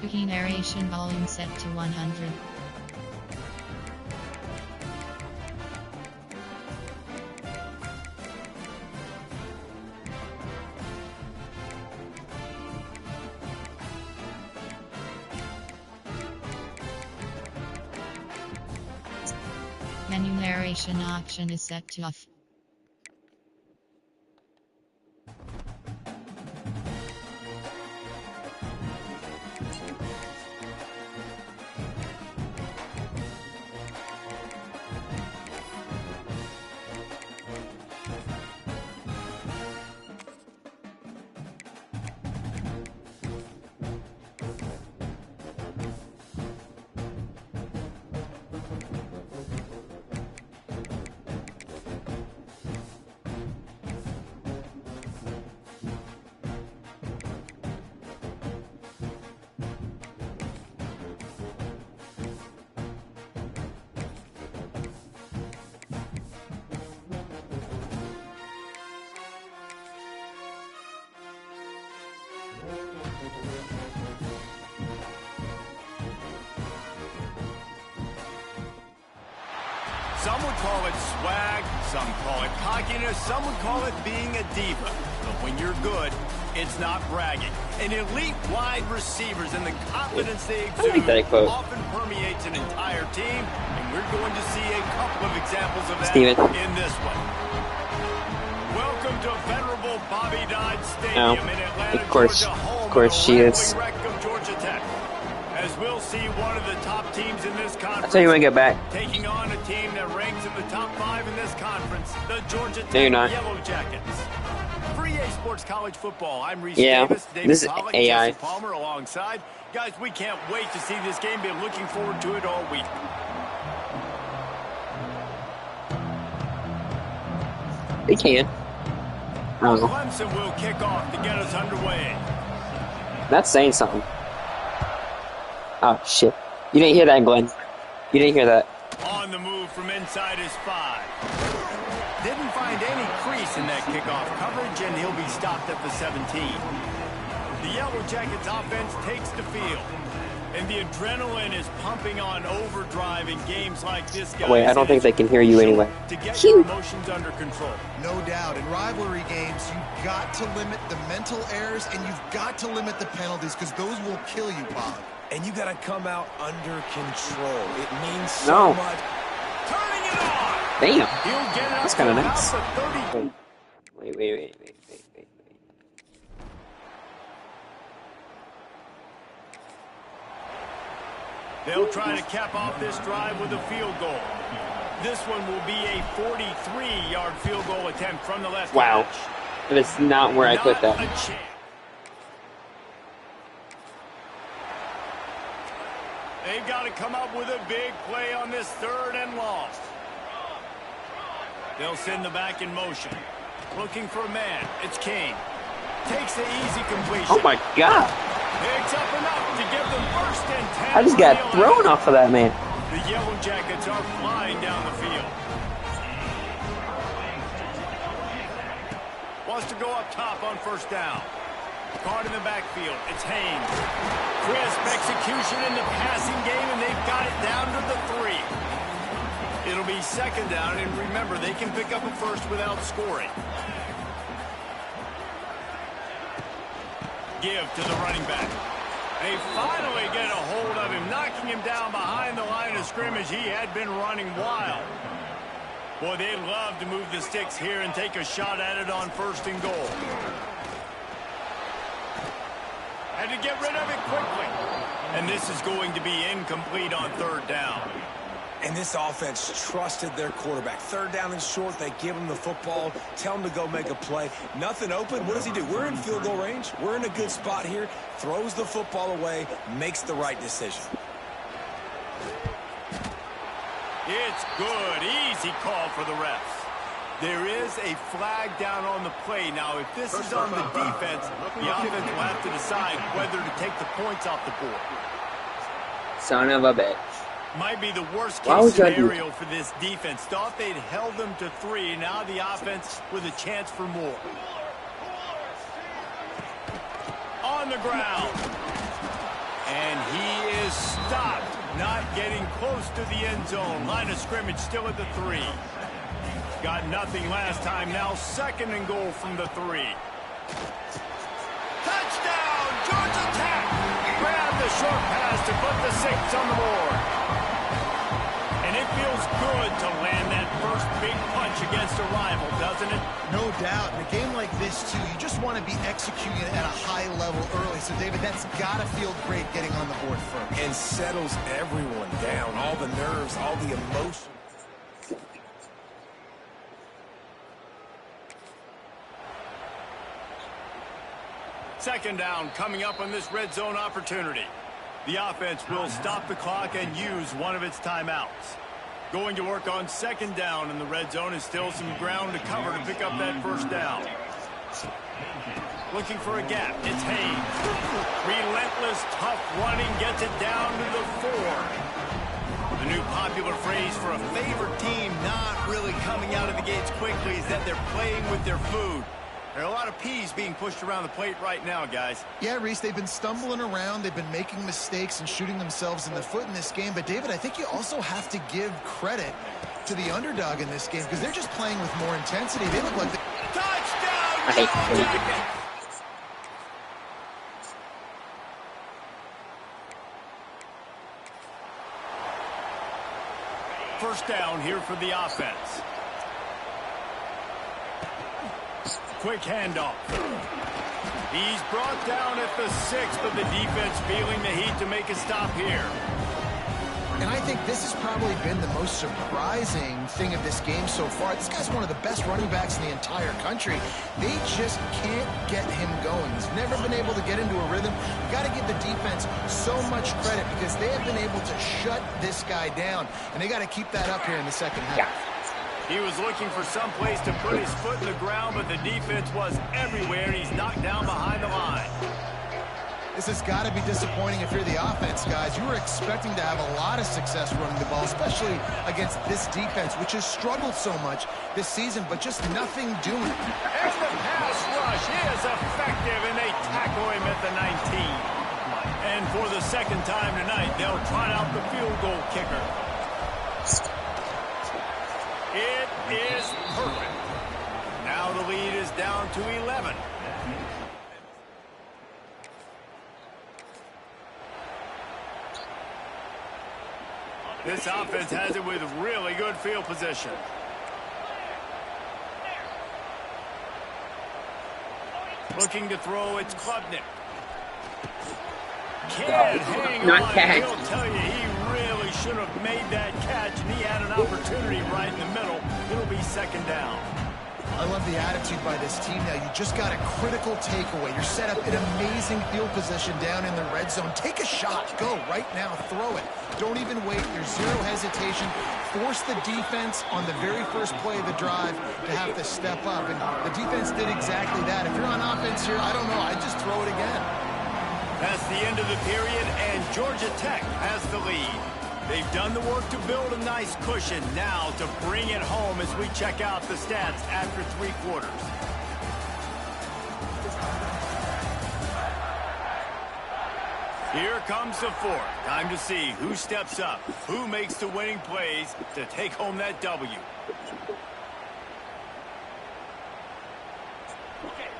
Wiki narration volume set to 100. Menu narration option is set to off. Some would call it swag, some call it cockiness, some would call it being a diva. But when you're good, it's not bragging. An elite wide receivers and the confidence they exude often permeates an entire team, and we're going to see a couple of examples of that in this one. Welcome to venerable Bobby Dodd Stadium in Atlanta, Georgia, home of course she is. wreck of Georgia Tech. As we'll see one of the top teams in this conference. I'll tell you when I get back. Taking on a team that ranks in the top 5 in this conference, the Georgia Tech Yellow Jackets. For EA Sports College Football, I'm Reese Davis, David Pollack, AI. Jesse Palmer alongside. Guys, we can't wait to see this game. Been looking forward to it all week. They can. Oh, Clemson will kick off to get us underway. that's saying something. Oh, shit. You didn't hear that, Glenn. You didn't hear that. On the move from inside his 5. Didn't find any crease in that kickoff coverage, and he'll be stopped at the 17. The Yellow Jackets offense takes the field. And the adrenaline is pumping on overdrive in games like this, guys. Wait, I don't think they can hear you anyway. To get your emotions under control. No doubt. In rivalry games, you've got to limit the mental errors and you've got to limit the penalties because those will kill you, Bob. And you got to come out under control. It means so much. Turning it on. Damn. He'll get it That's up kind of to nice. about the 30. Wait. They'll try to cap off this drive with a field goal. This one will be a 43-yard field goal attempt from the left. Wow. hash. But it's not where I put Not that. a chance. They've got to come up with a big play on this 3rd and long. They'll send the back in motion. Looking for a man. It's Kane. Takes the easy completion. Oh my god. Picks up enough to give them 1st and 10. I just got thrown off of that, man. The Yellow Jackets are flying down the field. Wants to go up top on 1st down. Caught in the backfield. It's Haynes. Crisp execution in the passing game, and they've got it down to the 3. It'll be 2nd down, and remember, they can pick up a 1st without scoring. Give to the running back. They finally get a hold of him, knocking him down behind the line of scrimmage. He had been running wild. Boy, they'd love to move the sticks here and take a shot at it on 1st and goal. Had to get rid of it quickly. And this is going to be incomplete on 3rd down. And this offense trusted their quarterback. 3rd down and short, they give him the football, tell him to go make a play. Nothing open. What does he do? We're in field goal range. We're in a good spot here. Throws the football away, makes the right decision. It's good. Easy call for the refs. There is a flag down on the play. Now, if this is on the defense, the offense will have to decide whether to take the points off the board. Son of a bitch. Might be the worst Why case would you do scenario for this defense. Thought they'd held them to 3. Now the offense with a chance for more. On the ground. And he is stopped. Not getting close to the end zone. Line of scrimmage still at the 3. Got nothing last time. Now 2nd and goal from the 3. Touchdown! Georgia Tech! Grab the short pass to put the 6 on the board. And it feels good to land that first big punch against a rival, doesn't it? No doubt. In a game like this, too, you just want to be executing it at a high level early. So, David, that's got to feel great getting on the board first. And settles everyone down. All the nerves, all the emotion. Second down coming up on this red zone opportunity. The offense will stop the clock and use one of its timeouts. Going to work on 2nd down in the red zone is still some ground to cover to pick up that 1st down. Looking for a gap. It's Haynes. Relentless, tough running gets it down to the 4. The new popular phrase for a favored team not really coming out of the gates quickly is that they're playing with their food. There are a lot of peas being pushed around the plate right now, guys. Yeah, Reese, they've been stumbling around. They've been making mistakes and shooting themselves in the foot in this game. But, David, I think you also have to give credit to the underdog in this game because they're just playing with more intensity. They look like Touchdown! I hate Yellow it. Jackets! First down here for the offense. Quick handoff. He's brought down at the 6, but the defense feeling the heat to make a stop here. And I think this has probably been the most surprising thing of this game so far. This guy's one of the best running backs in the entire country. They just can't get him going. He's never been able to get into a rhythm. You got to give the defense so much credit because they have been able to shut this guy down. And they got to keep that up here in the second half. He was looking for some place to put his foot in the ground, but the defense was everywhere, and he's knocked down behind the line. This has got to be disappointing if you're the offense, guys. You were expecting to have a lot of success running the ball, especially against this defense, which has struggled so much this season, but just nothing doing. And the pass rush is effective, and they tackle him at the 19. And for the second time tonight, they'll try out the field goal kicker. It is perfect. Now the lead is down to 11. This offense has it with really good field position. Looking to throw, it's Klubnik. Can't hang Not on. catch. He'll tell you he really should have made that catch, and he had an opportunity right in the middle. It'll be second down. I love the attitude by this team now. You just got a critical takeaway. You're set up in amazing field position down in the red zone. Take a shot. Go right now. Throw it. Don't even wait. There's zero hesitation. Force the defense on the very first play of the drive to have to step up. And the defense did exactly that. If you're on offense here, I don't know. I'd just throw it again. That's the end of the period, and Georgia Tech has the lead. They've done the work to build a nice cushion. Now to bring it home as we check out the stats after 3 quarters. Here comes the fourth. Time to see who steps up, who makes the winning plays to take home that W.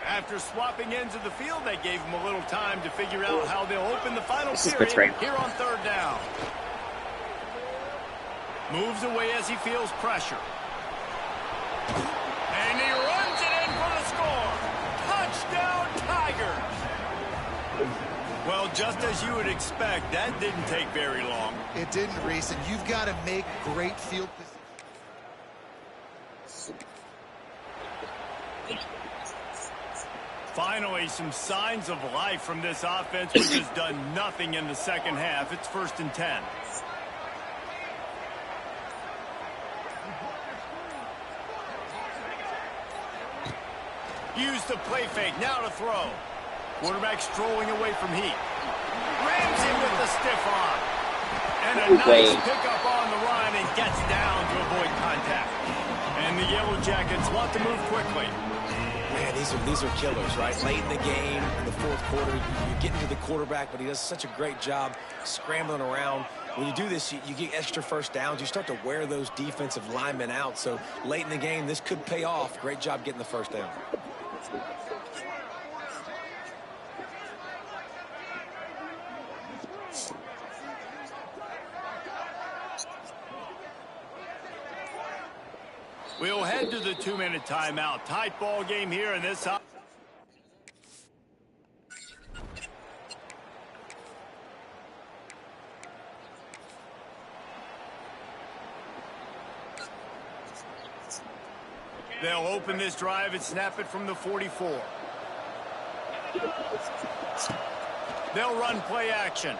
After swapping ends of the field, they gave him a little time to figure out how they'll open the final period here on third down. Moves away as he feels pressure. And he runs it in for the score. Touchdown, Tigers. Well, just as you would expect, that didn't take very long. It didn't, Reese, and you've got to make great field position. Finally, some signs of life from this offense, which has done nothing in the second half. It's 1st and 10. Use the play fake, now to throw. Quarterback strolling away from heat. Ramsey with the stiff arm. And a nice pickup on the run and gets down to avoid contact. And the Yellow Jackets want to move quickly. Man, these are killers, right? Late in the game, in the fourth quarter, you're getting to the quarterback, but he does such a great job scrambling around. When you do this, you get extra first downs. You start to wear those defensive linemen out. So late in the game, this could pay off. Great job getting the first down. We'll head to the 2-minute timeout. Tight ball game here in this. They'll open this drive and snap it from the 44. They'll run play action.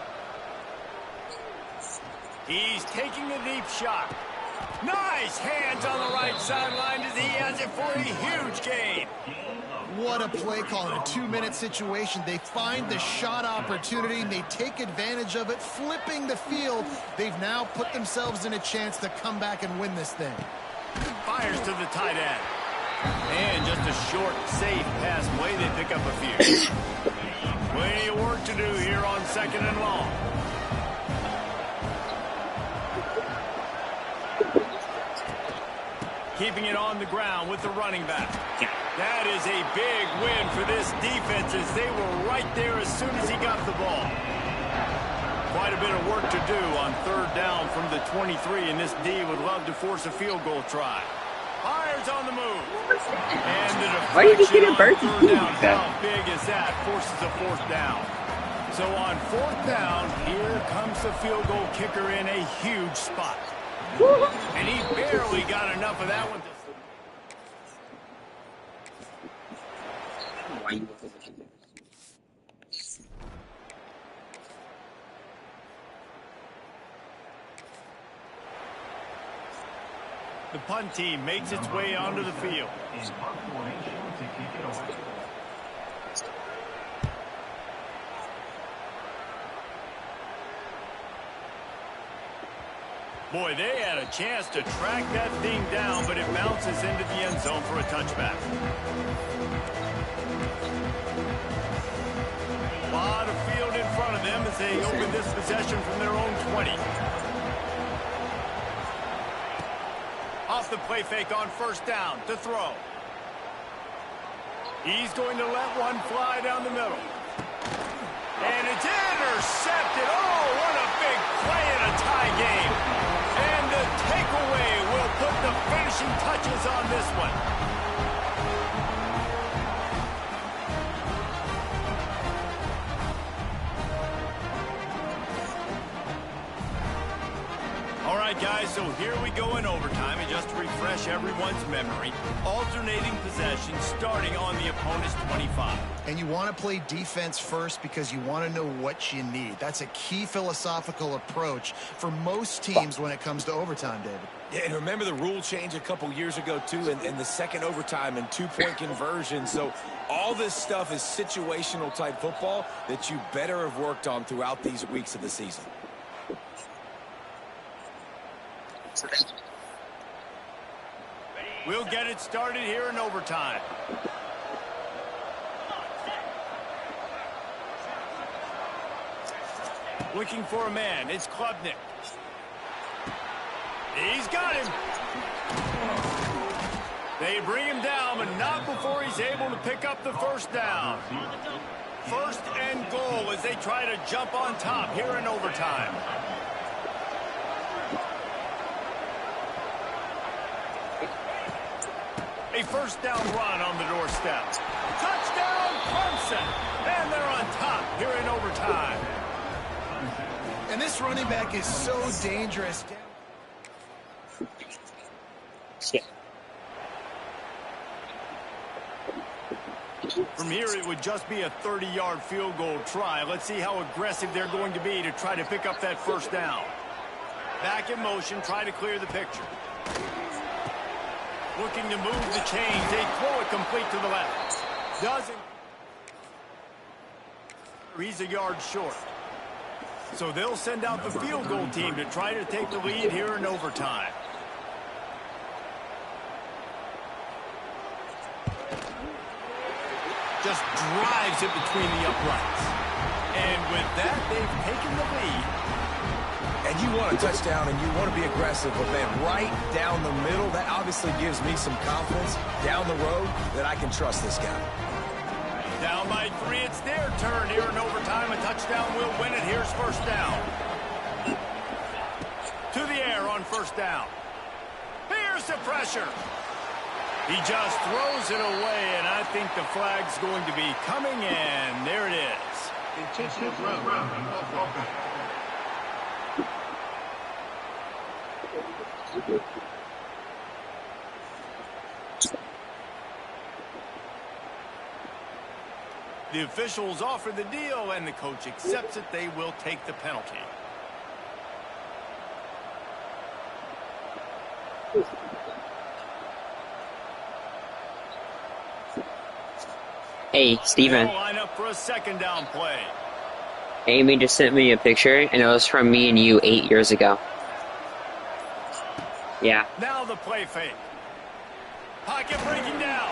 He's taking a deep shot. Nice hands on the right sideline as he has it for a huge gain. What a play call in a 2-minute situation. They find the shot opportunity, and they take advantage of it, flipping the field. They've now put themselves in a chance to come back and win this thing. Fires to the tight end. And just a short, safe pass play. They pick up a few. Plenty of work to do here on 2nd and long. Keeping it on the ground with the running back. That is a big win for this defense as they were right there as soon as he got the ball. Quite a bit of work to do on third down from the 23, and this D would love to force a field goal try. Fires on the move. And the deflection on third down. How big is that? Forces a 4th down. So on 4th down, here comes the field goal kicker in a huge spot. And he barely got enough of that one. The punt team makes its way onto the field. Boy, they had a chance to track that thing down, but it bounces into the end zone for a touchback. A lot of field in front of them as they open this possession from their own 20. Off the play fake on first down to throw. He's going to let one fly down the middle. And it's intercepted. Oh, what a big play in a tie game. And the takeaway will put the finishing touches on this one. All right, guys, so here we go in overtime. And just to refresh everyone's memory, alternating possession starting on the opponent's 25. And you want to play defense first because you want to know what you need. That's a key philosophical approach for most teams when it comes to overtime, David. Yeah, and remember the rule change a couple years ago, too, in the second overtime and two-point conversion. So all this stuff is situational type football that you better have worked on throughout these weeks of the season. We'll get it started here in overtime. Looking for a man. It's Klubnik. He's got him. They bring him down, but not before he's able to pick up the first down. First and goal as they try to jump on top here in overtime. A first down run on the doorstep. Touchdown, Clemson. And they're on top here in overtime. And this running back is so dangerous. Yeah. From here, it would just be a 30-yard field goal try. Let's see how aggressive they're going to be to try to pick up that first down. Back in motion, try to clear the picture. Looking to move the chains. They throw it complete to the left. Doesn't. He's a yard short. So they'll send out the field goal team to try to take the lead here in overtime. Just drives it between the uprights. And with that, they've taken the lead. And you want a touchdown and you want to be aggressive, but man, right down the middle, that obviously gives me some confidence down the road that I can trust this guy. Down by 3, it's their turn here in overtime. A touchdown will win it. Here's first down. To the air on first down. Here's the pressure. He just throws it away, and I think the flag's going to be coming in. There it is. Intentional throw. The officials offer the deal, and the coach accepts it. They will take the penalty. Hey, Steven. They'll line up for a second down play. Amy just sent me a picture, and it was from me and you 8 years ago. Yeah. Now the play fake. Pocket breaking down.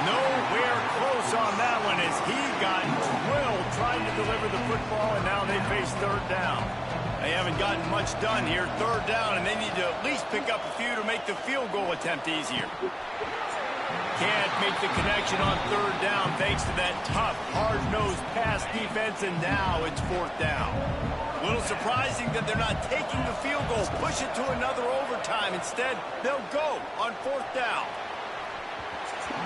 Nowhere close on that one as he got drilled trying to deliver the football, and now they face third down. They haven't gotten much done here. Third down, and they need to at least pick up a few to make the field goal attempt easier. Can't make the connection on third down thanks to that tough, hard-nosed pass defense, and now it's fourth down. A little surprising that they're not taking the field goal, push it to another overtime. Instead, they'll go on fourth down.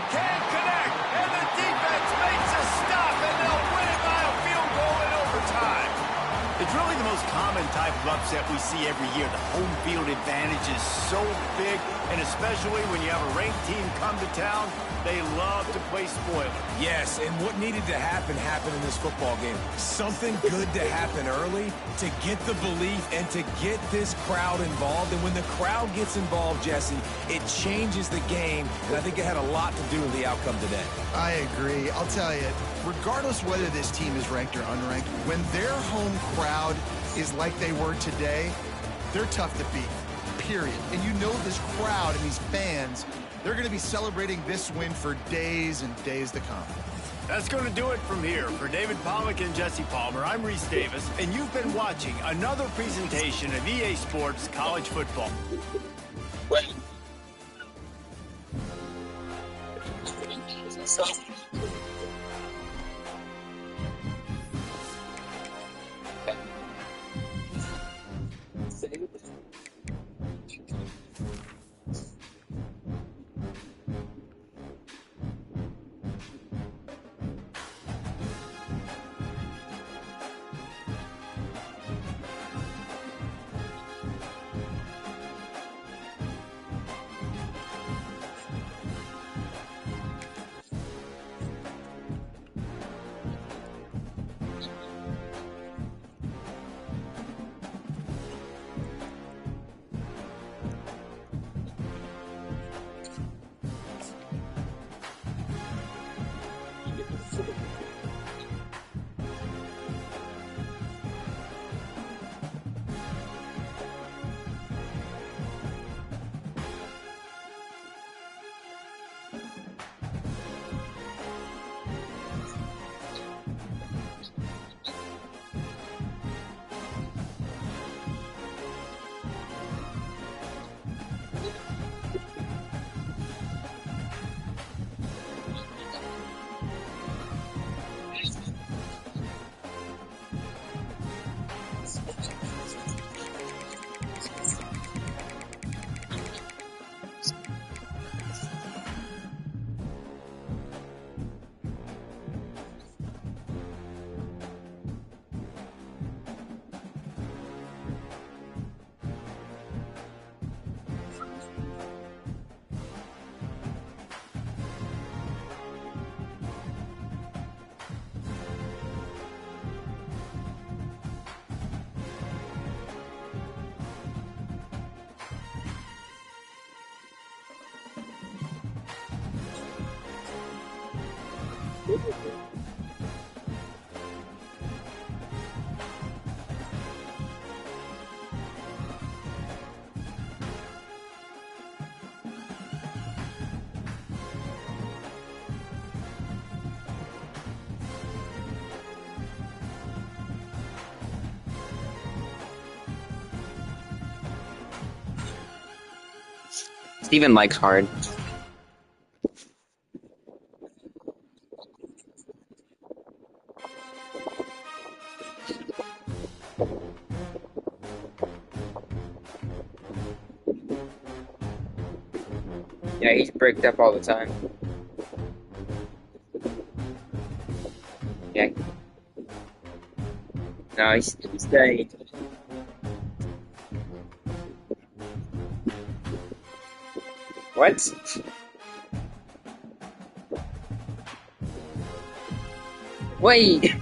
Can't connect, and the defense makes a stop, and they'll win it by a field goal in overtime. It's really the most common type of upset we see every year. The home field advantage is so big, and especially when you have a ranked team come to town, they love to play spoiler. Yes, and what needed to happen happened in this football game. Something good to happen early to get the belief and to get this crowd involved. And when the crowd gets involved, Jesse, it changes the game, and I think it had a lot to do with the outcome today. I agree. I'll tell you, regardless whether this team is ranked or unranked, when their home crowd is like they were today, they're tough to beat, period. And you know this crowd and these fans, they're going to be celebrating this win for days and days to come. That's going to do it from here. For David Pollack and Jesse Palmer, I'm Reese Davis, and you've been watching another presentation of EA Sports College Football. Steven likes hard. Yeah, he's bricked up all the time. Yeah. No, he's staying. What? Wait!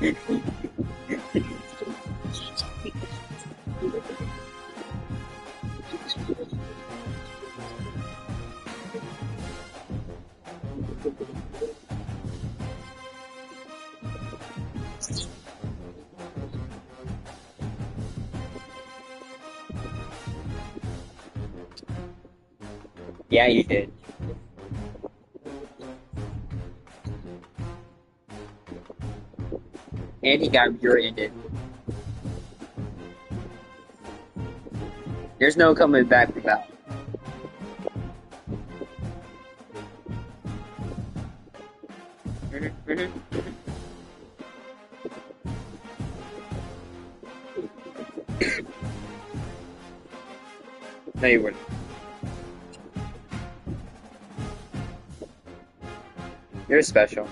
Yeah, you did. And he got rear-ended. There's no coming back from that. No, you wouldn't. You're special.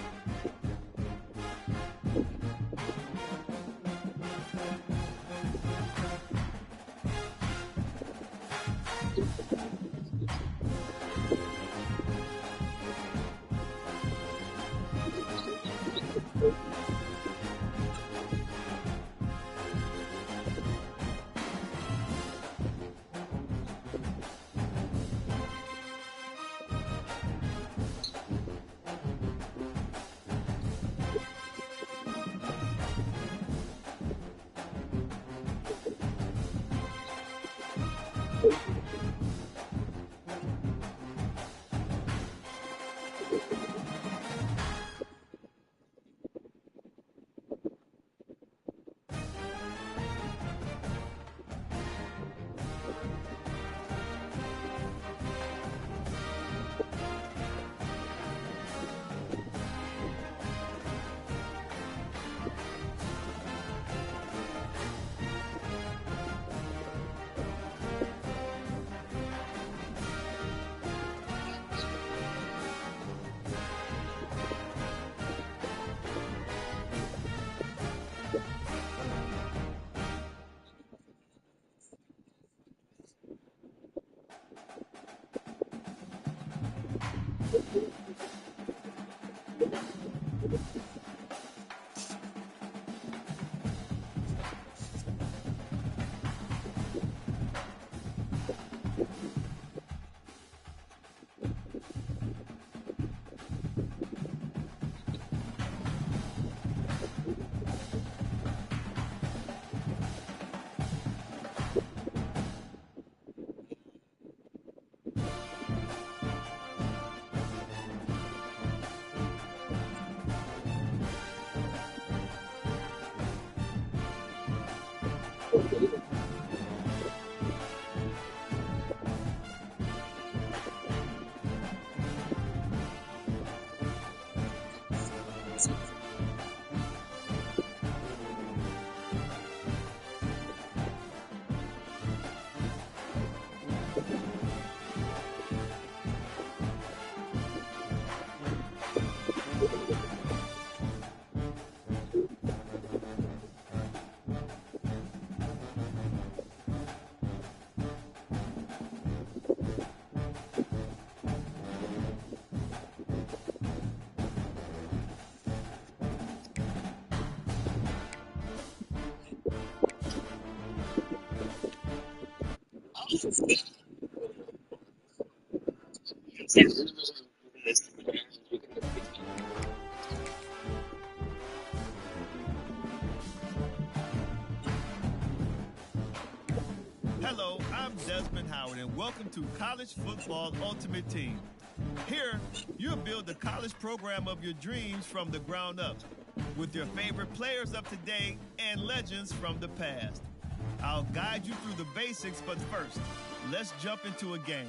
Hello, I'm Desmond Howard, and welcome to College Football Ultimate Team. Here, you'll build the college program of your dreams from the ground up, with your favorite players of today and legends from the past. I'll guide you through the basics, but first, let's jump into a game.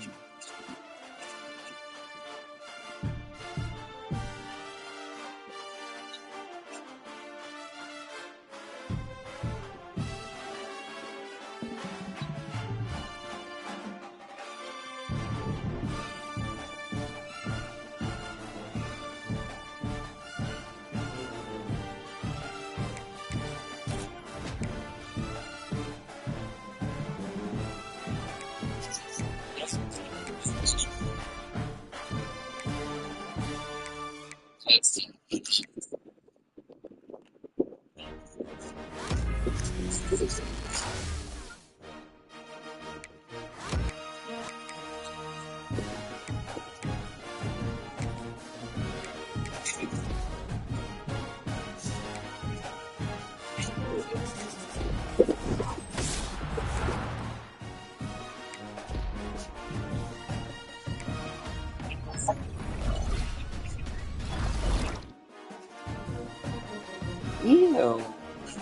Ew.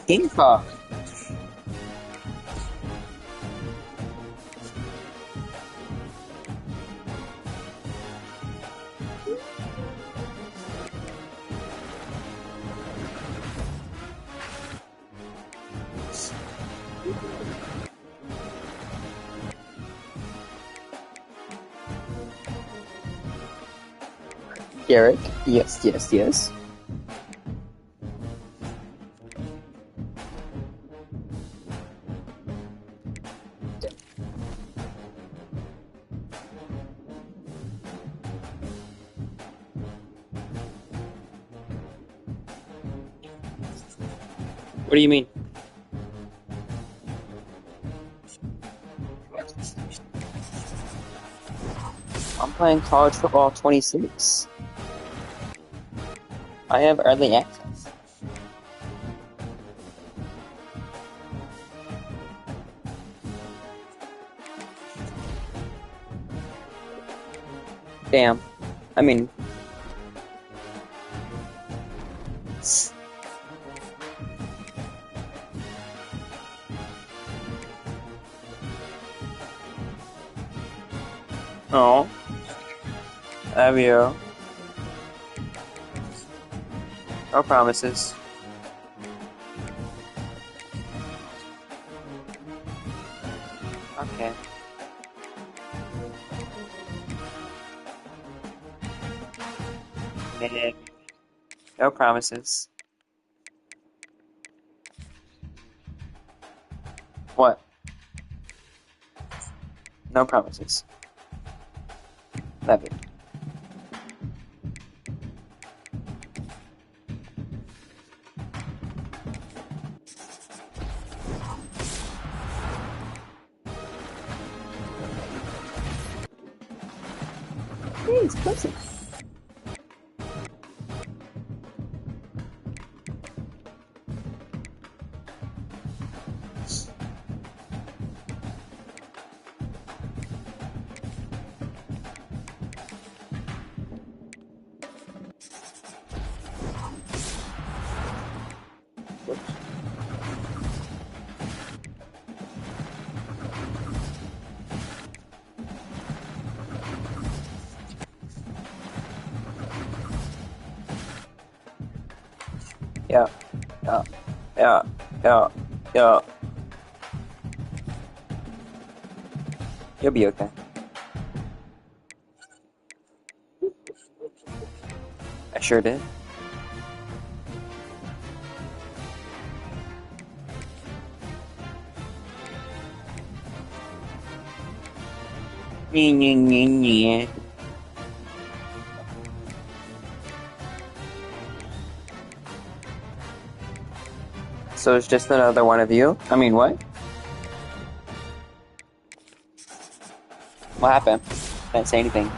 King Kong. Garrick, yes, yes, yes. What do you mean? I'm playing College Football 26. I have early access. Damn. I mean... Oh. Love you. No promises. Okay. No promises. What? No promises. Love you. Hey, it's close. Yeah. Yeah. Yeah. Yeah. Yeah. You'll be okay. I sure did. Yeah. So it's just another one of you? I mean, what? What happened? Didn't say anything.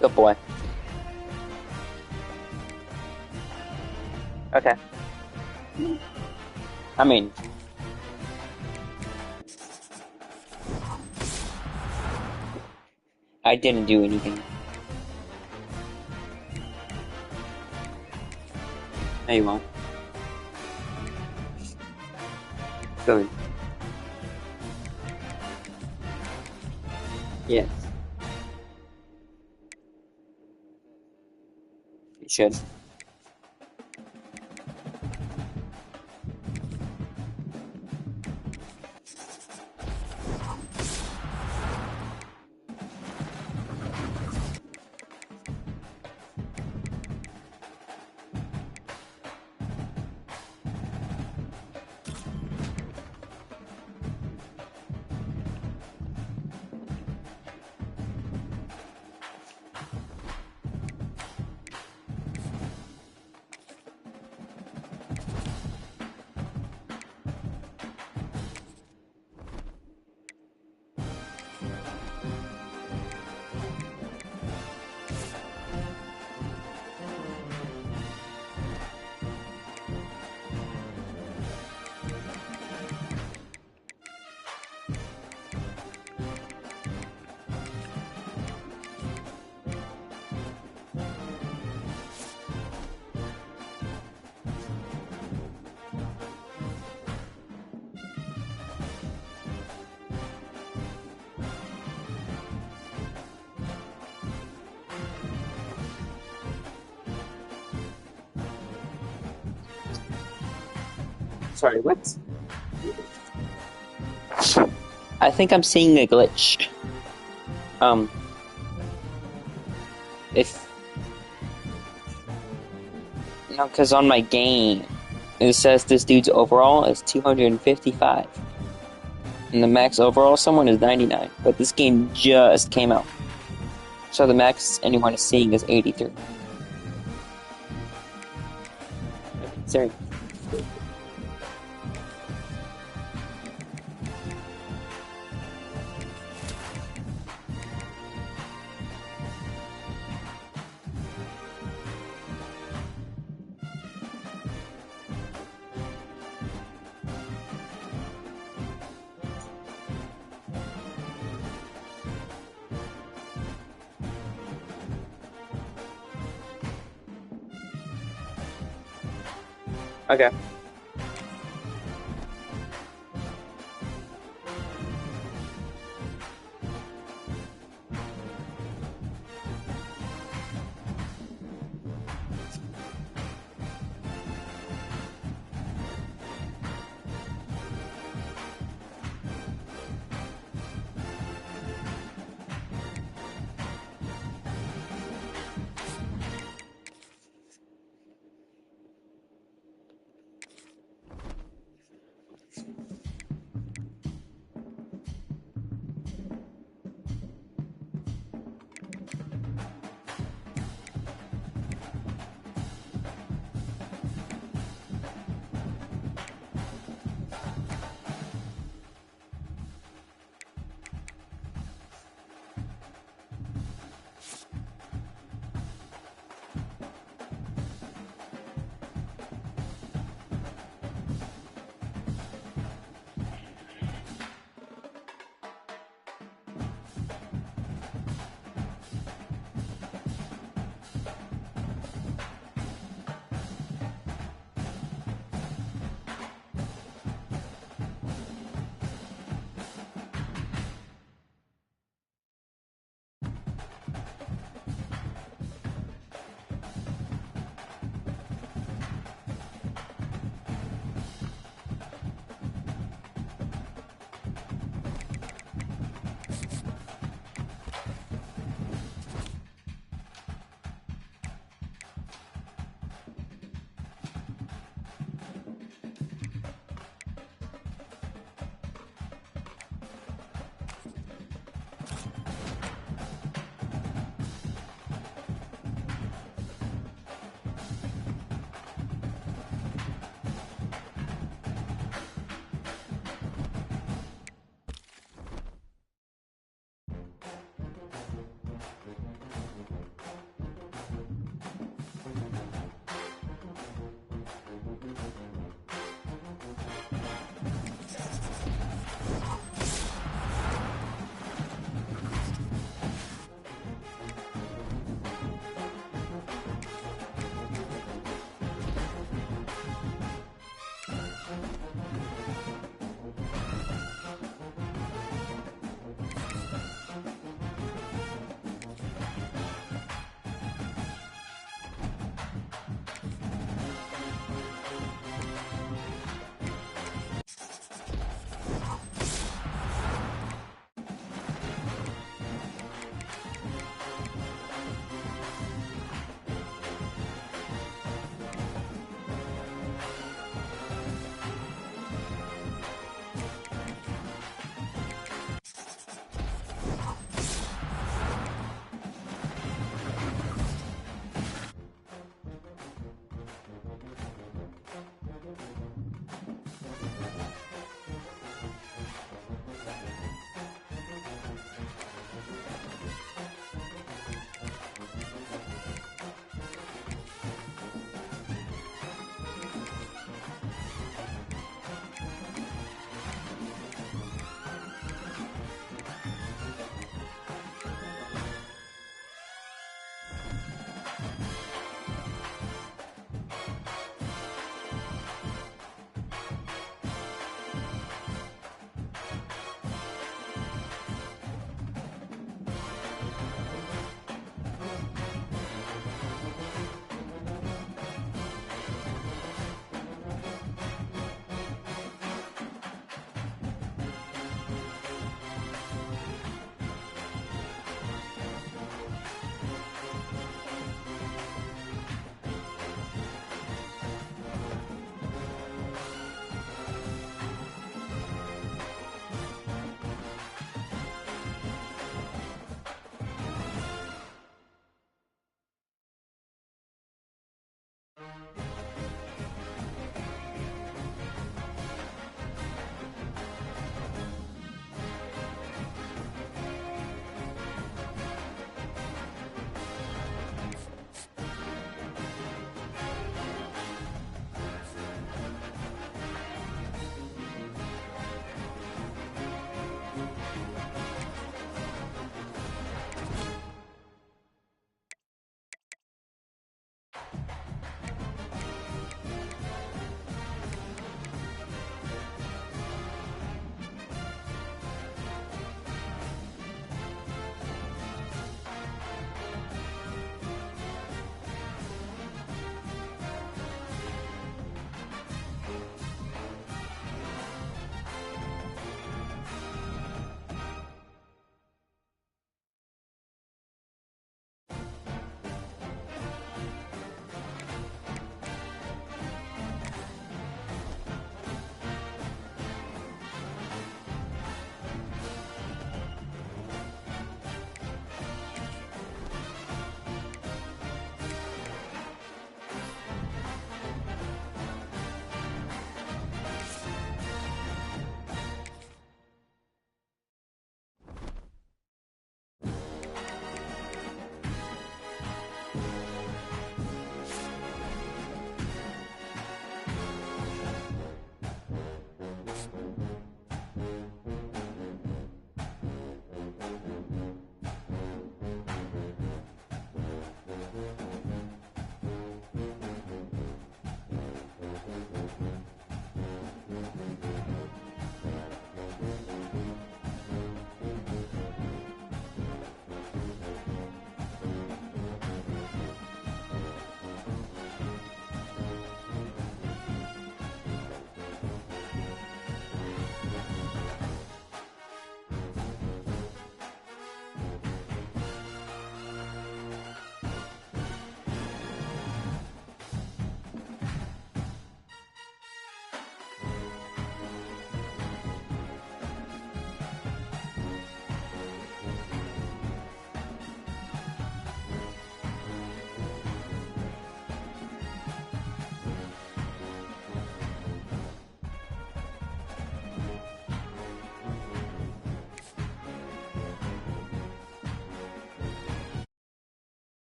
Good boy. Okay. I mean... I didn't do anything. No, you won't. Good. Yes. You should. Sorry, what? I think I'm seeing a glitch. If... No, because on my game, it says this dude's overall is 255. And the max overall someone is 99. But this game just came out. So the max anyone is seeing is 83. Sorry. Okay.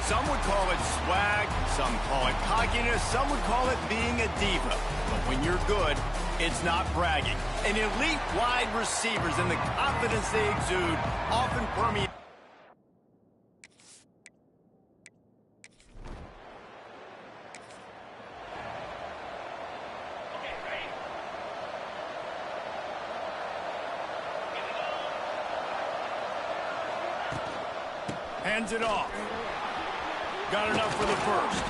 Some would call it swag, some call it cockiness, some would call it being a diva. But when you're good, it's not bragging. And elite wide receivers and the confidence they exude often permeate. Hands it off. Got enough for the first.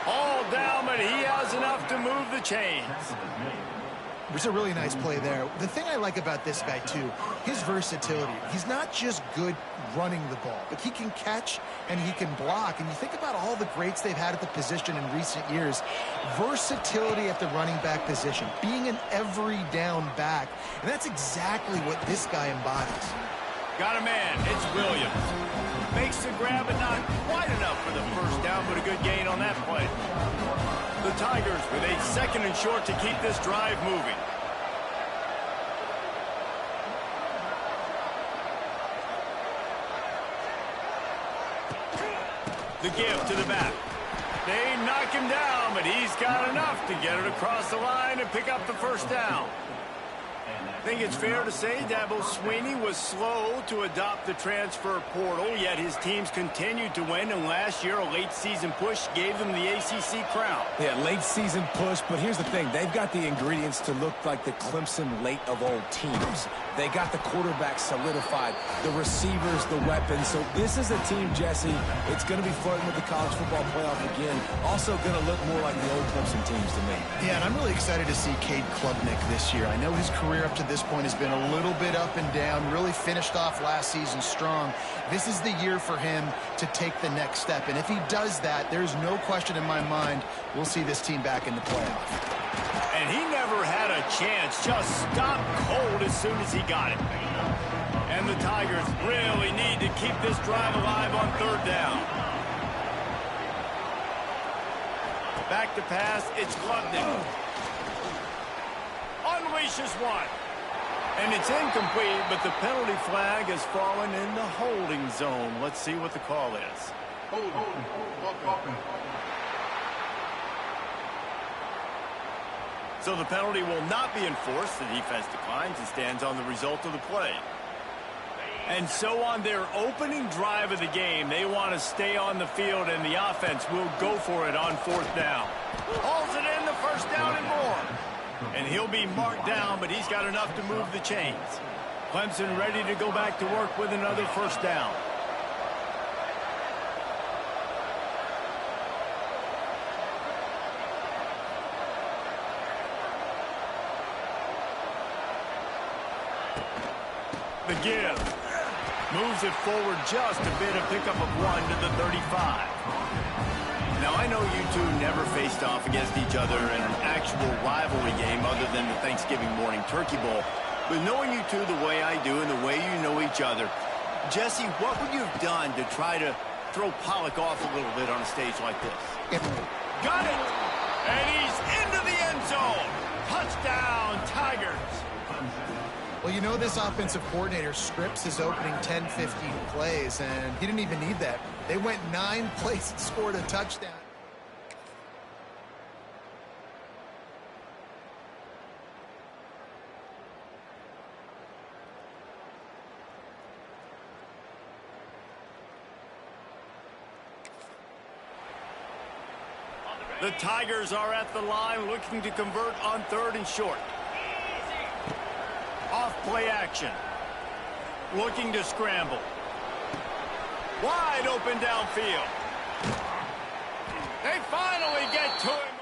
All down, but he has enough to move the chains. It's a really nice play there. The thing I like about this guy, too, his versatility. He's not just good running the ball, but he can catch and he can block. And you think about all the greats they've had at the position in recent years. Versatility at the running back position, being an every down back. And that's exactly what this guy embodies. Got a man. It's Williams. Makes the grab, but not quite enough for the first down, but a good gain on that play. The Tigers with a 2nd and short to keep this drive moving. The give to the back. They knock him down, but he's got enough to get it across the line and pick up the first down. I think it's fair to say Dabo Swinney was slow to adopt the transfer portal, yet his teams continued to win, and last year a late-season push gave them the ACC crown. Yeah, late-season push, but here's the thing. They've got the ingredients to look like the Clemson late of old teams. They got the quarterback solidified, the receivers, the weapons. So this is a team, Jesse, it's going to be flirting with the college football playoff again. Also going to look more like the old Clemson teams to me. Yeah, and I'm really excited to see Cade Klubnik this year. I know his career up to this point has been a little bit up and down, really finished off last season strong. This is the year for him to take the next step. And if he does that, there's no question in my mind we'll see this team back in the playoff. And he never had a chance, just stopped cold as soon as he got it. And the Tigers really need to keep this drive alive on 3rd down. Back to pass, it's Klubnik. Unleashes one. And it's incomplete, but the penalty flag has fallen in the holding zone. Let's see what the call is. So the penalty will not be enforced. The defense declines and stands on the result of the play. And so on their opening drive of the game, they want to stay on the field, and the offense will go for it on 4th down. Hauls it in, the first down and more. And he'll be marked down, but he's got enough to move the chains. Clemson ready to go back to work with another first down. The give. Moves it forward just a bit, a pickup of 1 to the 35. Now, I know you two never faced off against each other in an actual rivalry game other than the Thanksgiving morning turkey bowl. But knowing you two the way I do and the way you know each other, Jesse, what would you have done to try to throw Pollock off a little bit on a stage like this? Got it! And he's into the end zone! Touchdown, Tigers! Well, you know this offensive coordinator scripts his opening 10, 15 plays, and he didn't even need that. They went 9 plays and scored a touchdown. The Tigers are at the line looking to convert on 3rd and short. Off play action. Looking to scramble. Wide open downfield. They finally get to him.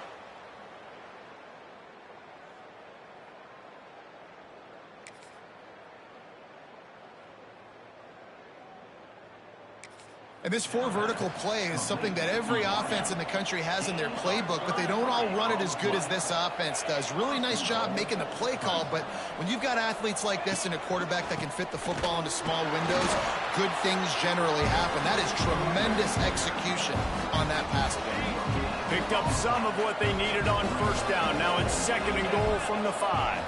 And this four vertical play is something that every offense in the country has in their playbook, but they don't all run it as good as this offense does. Really nice job making the play call, but when you've got athletes like this and a quarterback that can fit the football into small windows, good things generally happen. That is tremendous execution on that pass play. Picked up some of what they needed on first down. Now it's 2nd and goal from the 5.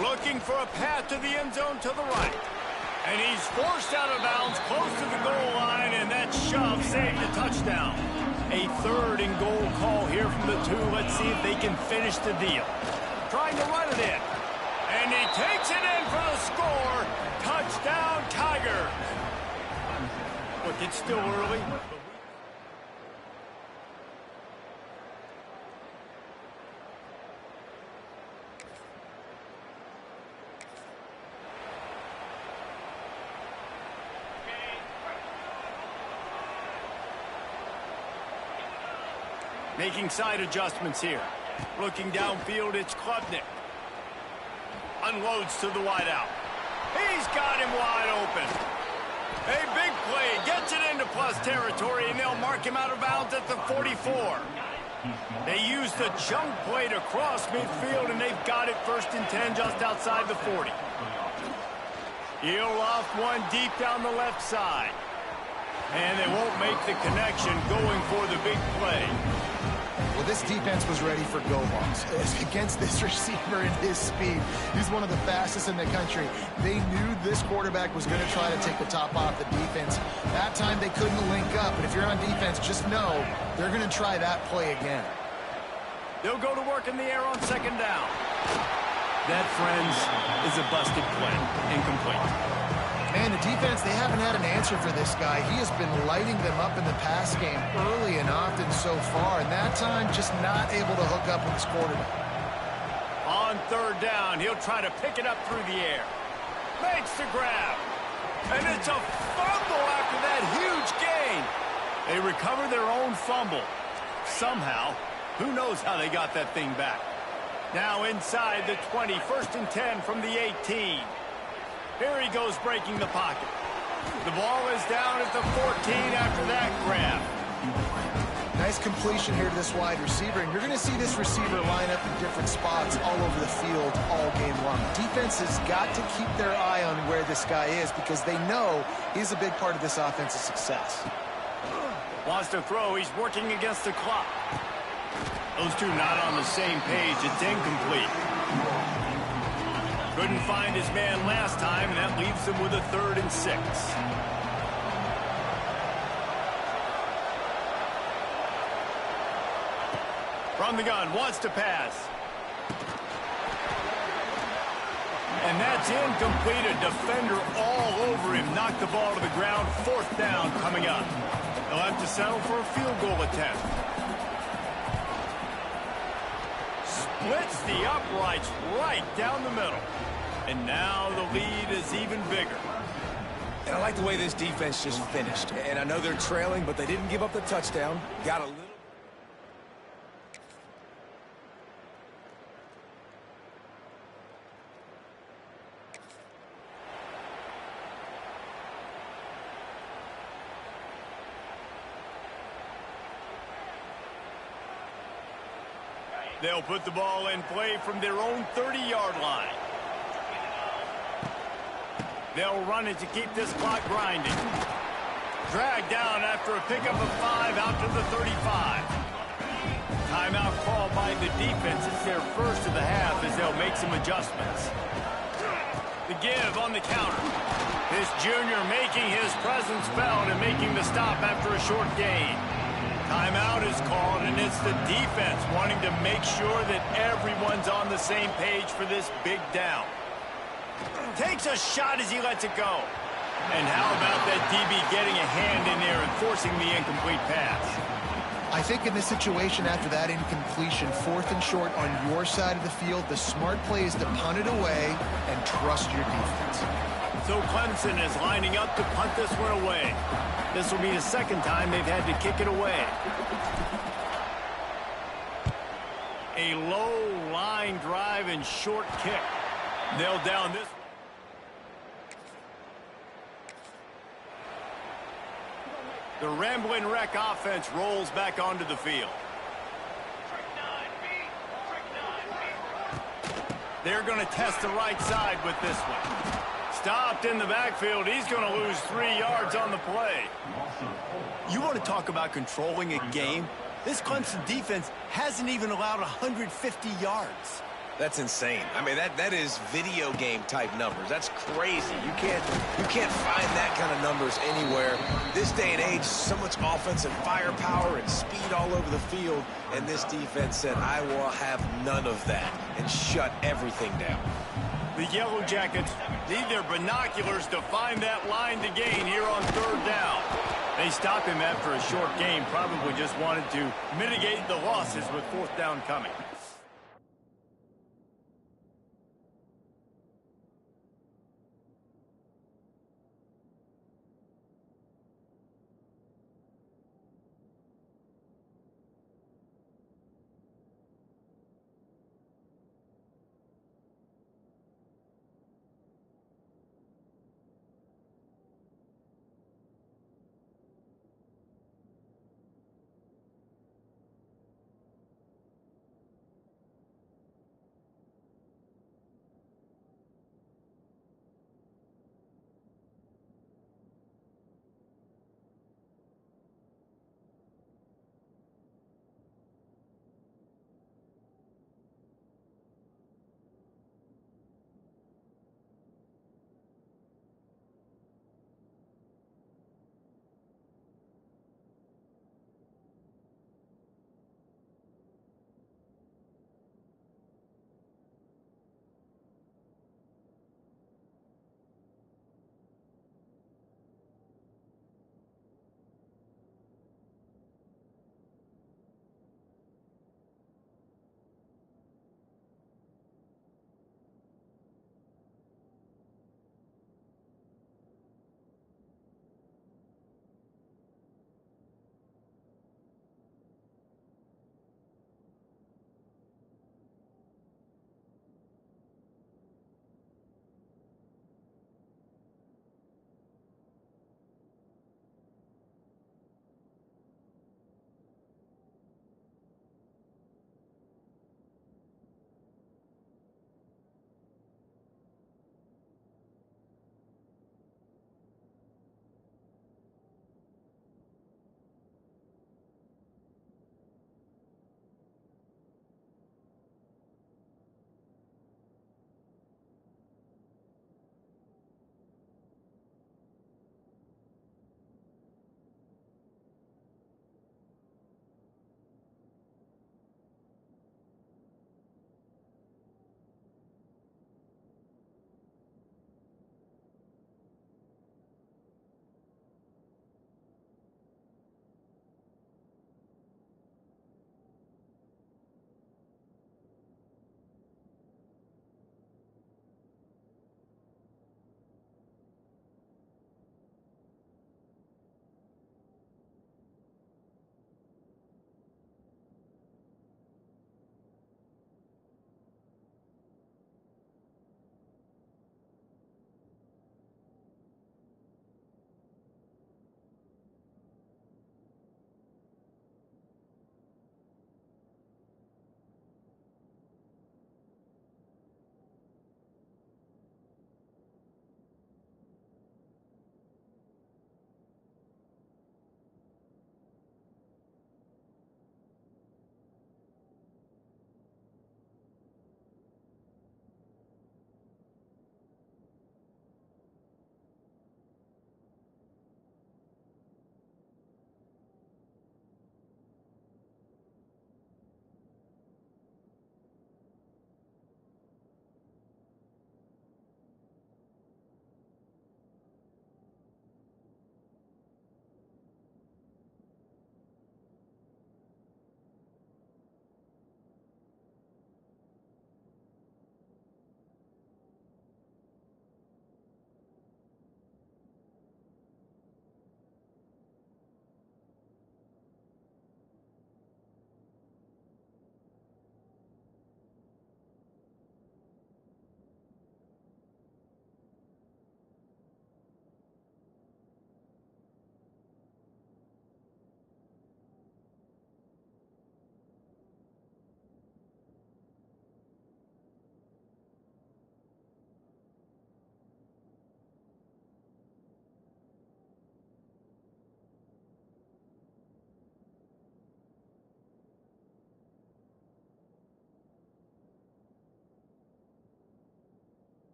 Looking for a path to the end zone to the right. And he's forced out of bounds close to the goal line, and that shove saved a touchdown. A 3rd and goal call here from the 2. Let's see if they can finish the deal. Trying to run it in. And he takes it in for the score. Touchdown, Tigers. Look, it's still early. Making side adjustments here. Looking downfield, it's Klubnik. Unloads to the wideout. He's got him wide open. A big play. Gets it into plus territory, and they'll mark him out of bounds at the 44. They used the jump play to cross midfield, and they've got it 1st and 10 just outside the 40. He'll off one deep down the left side. And they won't make the connection going for the big play. Well, this defense was ready for go balls. Against this receiver and his speed, he's one of the fastest in the country. They knew this quarterback was going to try to take the top off the defense. That time they couldn't link up, but if you're on defense, just know they're going to try that play again. They'll go to work in the air on 2nd down. That, friends, is a busted play. Incomplete. Man, the defense, they haven't had an answer for this guy. He has been lighting them up in the pass game early and often so far, and that time just not able to hook up with his quarterback. On 3rd down, he'll try to pick it up through the air. Makes the grab. And it's a fumble after that huge gain. They recover their own fumble. Somehow, who knows how they got that thing back. Now inside the 20, 1st and 10 from the 18. Here he goes breaking the pocket. The ball is down at the 14 after that grab. Nice completion here to this wide receiver, and you're going to see this receiver line up in different spots all over the field all game long. Defense has got to keep their eye on where this guy is because they know he's a big part of this offense's success. Wants to throw. He's working against the clock. Those two not on the same page. It's incomplete. Couldn't find his man last time, and that leaves him with a 3rd and 6. From the gun, wants to pass. And that's incomplete. A defender all over him. Knocked the ball to the ground. 4th down coming up. They'll have to settle for a field goal attempt. Splits the uprights right down the middle. And now the lead is even bigger. And I like the way this defense just finished. And I know they're trailing, but they didn't give up the touchdown. Got a little... They'll put the ball in play from their own 30-yard line. They'll run it to keep this clock grinding. Dragged down after a pickup of 5 out to the 35. Timeout called by the defense. It's their first of the half as they'll make some adjustments. The give on the counter. This junior making his presence felt and making the stop after a short gain. Timeout is called, and it's the defense wanting to make sure that everyone's on the same page for this big down. Takes a shot as he lets it go. And how about that DB getting a hand in there and forcing the incomplete pass? I think in this situation after that incompletion, 4th and short on your side of the field, the smart play is to punt it away and trust your defense. So Clemson is lining up to punt this one away. This will be the 2nd time they've had to kick it away. A low line drive and short kick. Nailed down this. The Ramblin' Wreck offense rolls back onto the field. They're going to test the right side with this one. Stopped in the backfield. He's going to lose 3 yards on the play. You want to talk about controlling a game? This Clemson defense hasn't even allowed 150 yards. That's insane. I mean, that is video game type numbers. That's crazy. You can't find that kind of numbers anywhere. This day and age, so much offensive firepower and speed all over the field, and this defense said, I will have none of that, and shut everything down. The Yellow Jackets need their binoculars to find that line to gain here on 3rd down. They stopped him after a short game, probably just wanted to mitigate the losses with 4th down coming.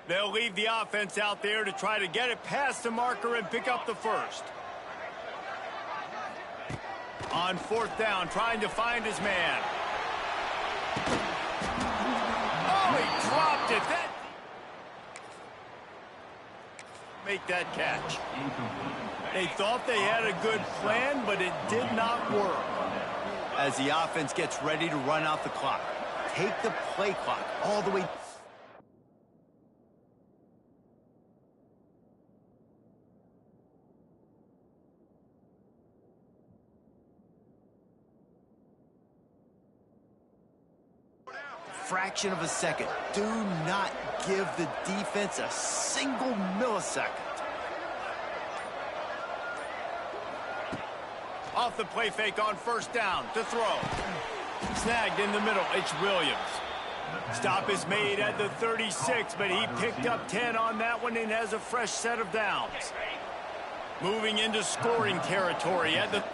They'll leave the offense out there to try to get it past the marker and pick up the first. On 4th down, trying to find his man. Oh, he dropped it. Make that catch. They thought they had a good plan, but it did not work. As the offense gets ready to run out the clock, take the play clock all the way. Fraction of a second. Do not give the defense a single millisecond. Off the play fake on 1st down to throw. Snagged in the middle. It's Williams. Stop is made at the 36, but he picked up 10 on that one and has a fresh set of downs. Moving into scoring territory at the...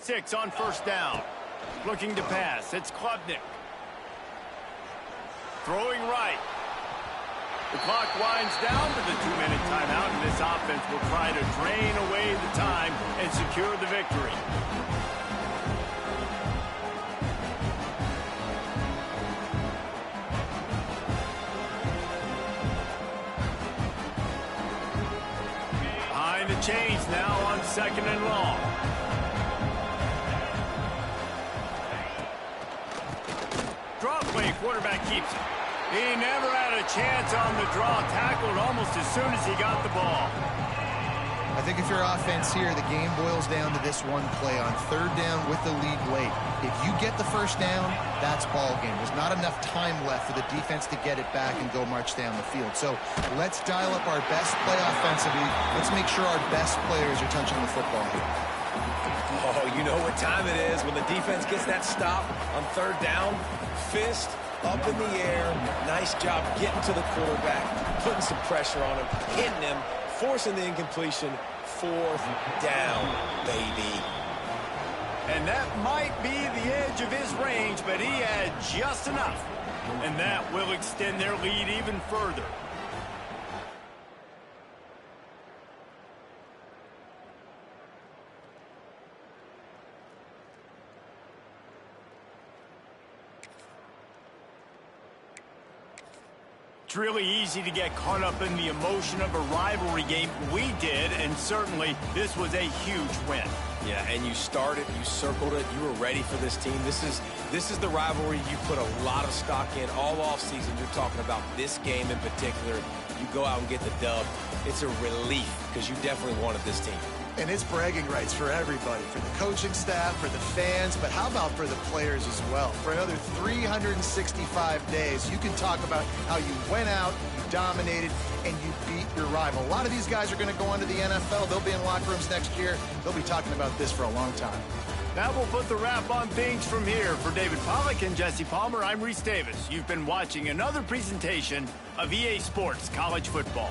Six on 1st down. Looking to pass. It's Klubnik. Throwing right. The clock winds down to the 2-minute timeout, and this offense will try to drain away the time and secure the victory. Behind the chains now on 2nd and long. Draw play, quarterback keeps it. He never had a chance on the draw, tackled almost as soon as he got the ball. I think if you're offense here, the game boils down to this one play on 3rd down with the lead late. If you get the 1st down, that's ball game. There's not enough time left for the defense to get it back and go march down the field. So let's dial up our best play offensively. Let's make sure our best players are touching the football here. Oh, you know what time it is when the defense gets that stop on 3rd down. Fist up in the air. Nice job getting to the quarterback, putting some pressure on him, hitting him, forcing the incompletion. 4th down, baby. And that might be the edge of his range, but he had just enough. And that will extend their lead even further. It's really easy to get caught up in the emotion of a rivalry game. We did, and certainly this was a huge win. Yeah, and you started, you circled it, you were ready for this team. This is the rivalry you put a lot of stock in all offseason. You're talking about this game in particular. You go out and get the dub. It's a relief because you definitely wanted this team. And it's bragging rights for everybody, for the coaching staff, for the fans, but how about for the players as well? For another 365 days, you can talk about how you went out, you dominated, and you beat your rival. A lot of these guys are going to go on to the NFL. They'll be in locker rooms next year. They'll be talking about this for a long time. That will put the wrap on things from here. For David Pollack and Jesse Palmer, I'm Reese Davis. You've been watching another presentation of EA Sports College Football.